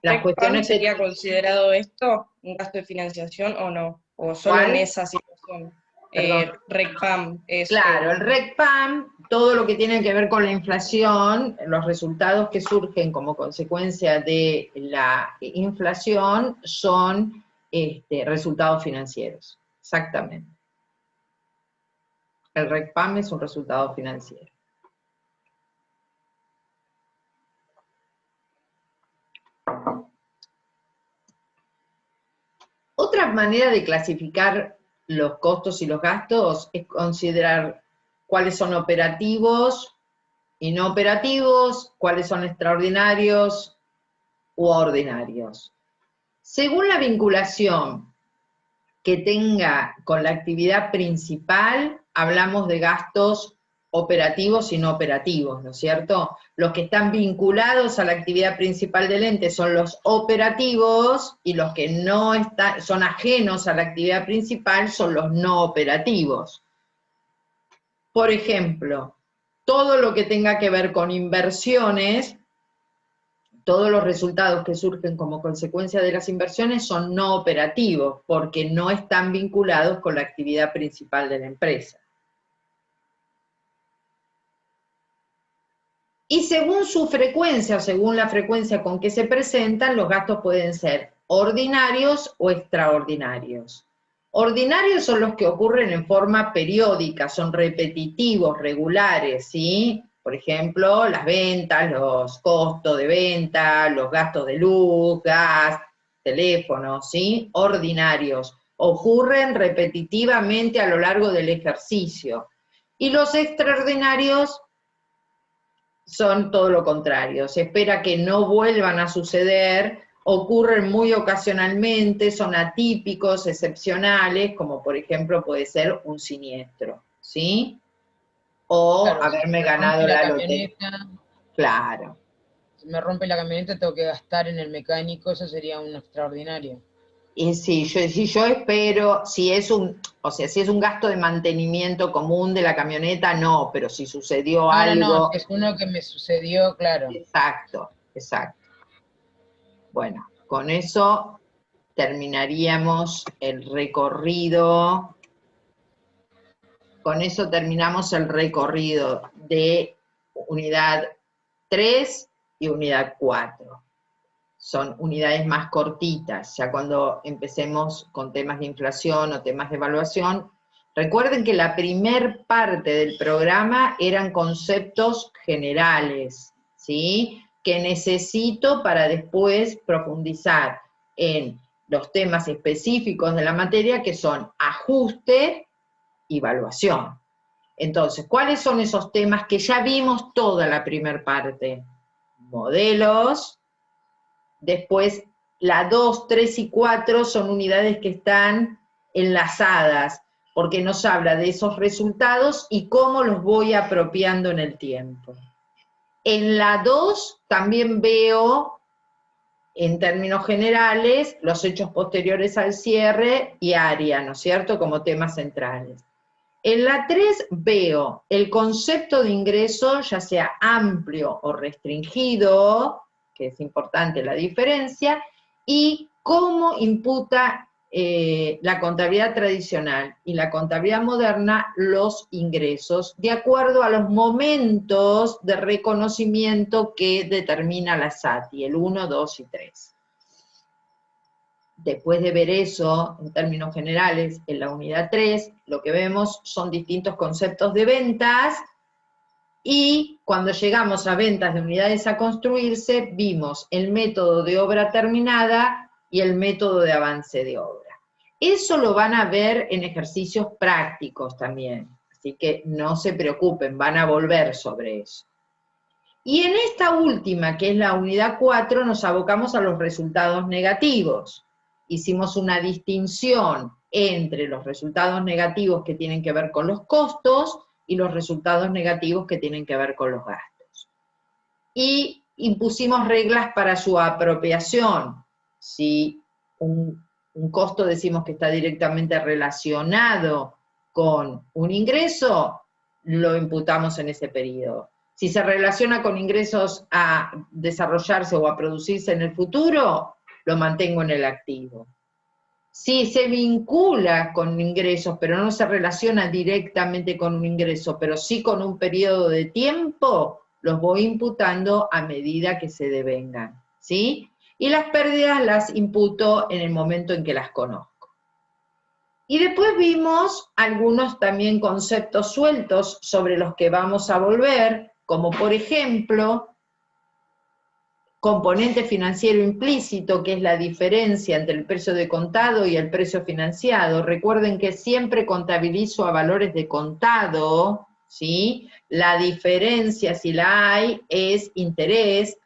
Las cuestiones ¿Sería considerado esto un gasto de financiación o no? ¿O solo ¿Cuál? en esa situación? Perdón. RECPAM es... Claro, el RECPAM, todo lo que tiene que ver con la inflación, los resultados que surgen como consecuencia de la inflación son resultados financieros, exactamente. El RECPAM es un resultado financiero. Otra manera de clasificar los costos y los gastos es considerar cuáles son operativos y no operativos, cuáles son extraordinarios u ordinarios. Según la vinculación que tenga con la actividad principal, hablamos de gastos operativos y no operativos, ¿no es cierto? Los que están vinculados a la actividad principal del ente son los operativos y los que no son ajenos a la actividad principal son los no operativos. Por ejemplo, todo lo que tenga que ver con inversiones, todos los resultados que surgen como consecuencia de las inversiones son no operativos, porque no están vinculados con la actividad principal de la empresa. Y según su frecuencia, o según la frecuencia con que se presentan, los gastos pueden ser ordinarios o extraordinarios. Ordinarios son los que ocurren en forma periódica, son repetitivos, regulares, ¿sí? Por ejemplo, las ventas, los costos de venta, los gastos de luz, gas, teléfono, ¿sí? Ordinarios. Ocurren repetitivamente a lo largo del ejercicio. Y los extraordinarios son todo lo contrario, se espera que no vuelvan a suceder, ocurren muy ocasionalmente, son atípicos, excepcionales, como por ejemplo puede ser un siniestro, ¿sí? O Claro, haberme si me ganado rompe la la lotería. camioneta, Claro. si me rompe la camioneta tengo que gastar en el mecánico, eso sería un extraordinario. Y si yo espero, si es un gasto de mantenimiento común de la camioneta, no, pero si sucedió No, algo. si es uno que me sucedió, claro. Exacto, exacto. Bueno, con eso terminaríamos el recorrido. Con eso terminamos el recorrido de unidad 3 y unidad 4. Son unidades más cortitas, ya cuando empecemos con temas de inflación o temas de evaluación. Recuerden que la primer parte del programa eran conceptos generales, ¿sí? Que necesito para después profundizar en los temas específicos de la materia, que son ajuste y evaluación. Entonces, ¿cuáles son esos temas que ya vimos toda la primera parte? Modelos. Después, la 2, 3 y 4 son unidades que están enlazadas, porque nos habla de esos resultados y cómo los voy apropiando en el tiempo. En la 2 también veo, en términos generales, los hechos posteriores al cierre y área, ¿no es cierto?, como temas centrales. En la 3 veo el concepto de ingreso, ya sea amplio o restringido, que es importante la diferencia, y cómo imputa la contabilidad tradicional y la contabilidad moderna los ingresos, de acuerdo a los momentos de reconocimiento que determina la SATI, el 1, 2 y 3. después de ver eso, en términos generales, en la unidad 3, lo que vemos son distintos conceptos de ventas, y cuando llegamos a ventas de unidades a construirse, vimos el método de obra terminada y el método de avance de obra. Eso lo van a ver en ejercicios prácticos también, así que no se preocupen, van a volver sobre eso. Y en esta última, que es la unidad 4, nos abocamos a los resultados negativos. Hicimos una distinción entre los resultados negativos que tienen que ver con los costos y los resultados negativos que tienen que ver con los gastos. Y impusimos reglas para su apropiación. Si un costo decimos que está directamente relacionado con un ingreso, lo imputamos en ese periodo. Si se relaciona con ingresos a desarrollarse o a producirse en el futuro, lo mantengo en el activo. Si se vincula con ingresos, pero no se relaciona directamente con un ingreso, pero sí con un periodo de tiempo, los voy imputando a medida que se devengan, ¿sí? Y las pérdidas las imputo en el momento en que las conozco. Y después vimos algunos también conceptos sueltos sobre los que vamos a volver, como por ejemplo, componente financiero implícito, que es la diferencia entre el precio de contado y el precio financiado. Recuerden que siempre contabilizo a valores de contado, ¿sí? La diferencia, si la hay, es interés,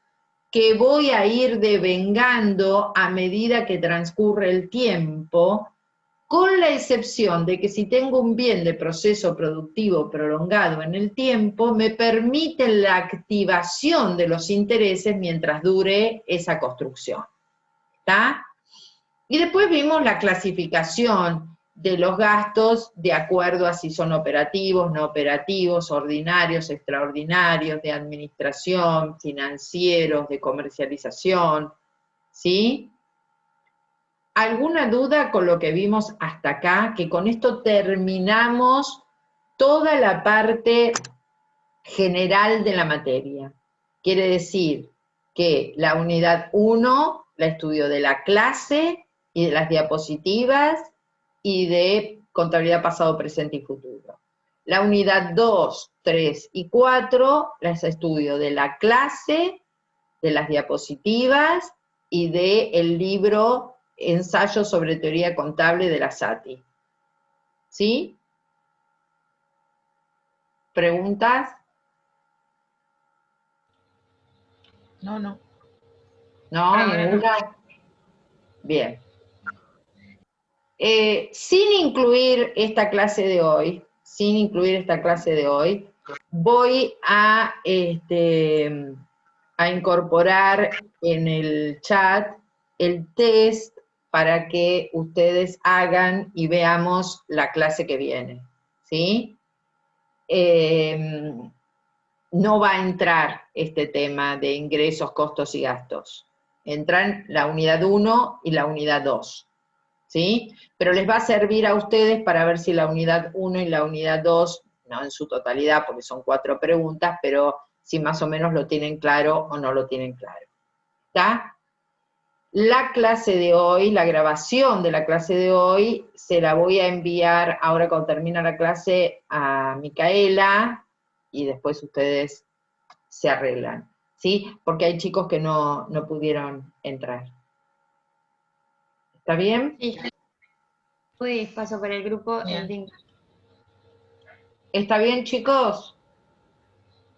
que voy a ir devengando a medida que transcurre el tiempo, con la excepción de que si tengo un bien de proceso productivo prolongado en el tiempo, me permiten la activación de los intereses mientras dure esa construcción. ¿Está? Y después vimos la clasificación de los gastos de acuerdo a si son operativos, no operativos, ordinarios, extraordinarios, de administración, financieros, de comercialización, ¿sí? ¿Alguna duda con lo que vimos hasta acá? Que con esto terminamos toda la parte general de la materia. Quiere decir que la unidad 1 la estudio de la clase y de las diapositivas y de contabilidad pasado, presente y futuro. La unidad 2, 3 y 4 las estudio de la clase, de las diapositivas y del libro Ensayo sobre teoría contable de la SATI. ¿Sí? ¿Preguntas? No. ¿No? Ahora no. ¿Ninguna? Bien. Sin incluir esta clase de hoy, voy a incorporar en el chat el test para que ustedes hagan y veamos la clase que viene, ¿sí? No va a entrar este tema de ingresos, costos y gastos. Entran la unidad 1 y la unidad 2, ¿sí? Pero les va a servir a ustedes para ver si la unidad 1 y la unidad 2, no en su totalidad, porque son 4 preguntas, pero si más o menos lo tienen claro o no lo tienen claro. ¿Está? La clase de hoy, la grabación de la clase de hoy, se la voy a enviar ahora cuando termina la clase a Micaela, y después ustedes se arreglan, ¿sí? Porque hay chicos que no pudieron entrar. ¿Está bien? Sí, pues paso por el grupo Bien. el link. ¿Está bien, chicos?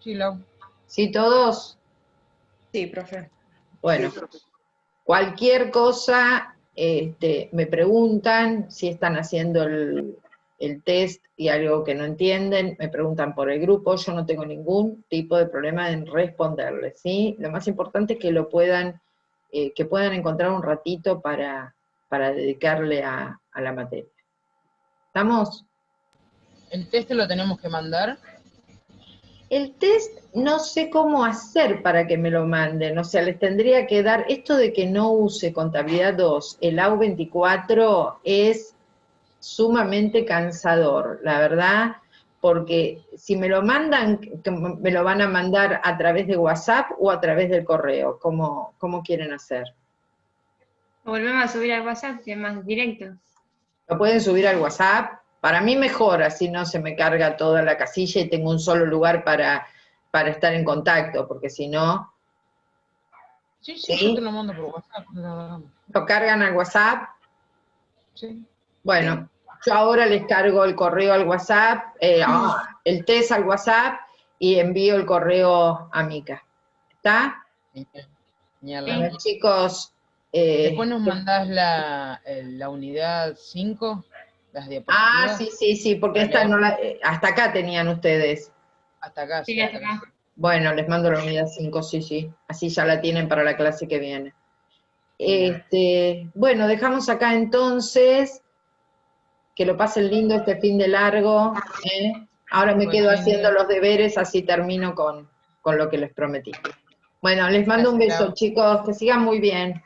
Sí, Lau. ¿Sí, todos? Sí, profe. Bueno, Sí, profe. cualquier cosa, me preguntan si están haciendo el test y algo que no entienden, me preguntan por el grupo, yo no tengo ningún tipo de problema en responderles, ¿sí? Lo más importante es que que puedan encontrar un ratito para dedicarle a la materia. ¿Estamos? ¿El test lo tenemos que mandar? El test no sé cómo hacer para que me lo manden, o sea, les tendría que dar, esto de que no use contabilidad 2, el AU24 es sumamente cansador, la verdad, porque si me lo mandan, me lo van a mandar a través de WhatsApp o a través del correo, ¿cómo quieren hacer? Lo volvemos a subir al WhatsApp, que es más directo. Lo pueden subir al WhatsApp. Para mí mejor, así no se me carga toda la casilla y tengo un solo lugar para estar en contacto, porque si no... Sí, yo te lo mando por WhatsApp. ¿Lo cargan al WhatsApp? Sí. Bueno, yo ahora les cargo el correo al WhatsApp, el test al WhatsApp y envío el correo a Mica. ¿Está? Genial. Bueno, chicos... Después nos mandás la unidad 5, las diapositivas. Sí, porque esta no hasta acá tenían ustedes. Hasta acá, Sí, hasta acá. Bueno, les mando la unidad 5, sí. Así ya la tienen para la clase que viene. Bueno, dejamos acá entonces. Que lo pasen lindo este fin de largo. Ahora me quedo haciendo los deberes, así termino con lo que les prometí. Bueno, les mando un beso, chicos. Que sigan muy bien.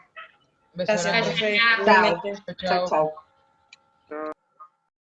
Beso Gracias, grande. profe. Chao. Igualmente. Chao, chao.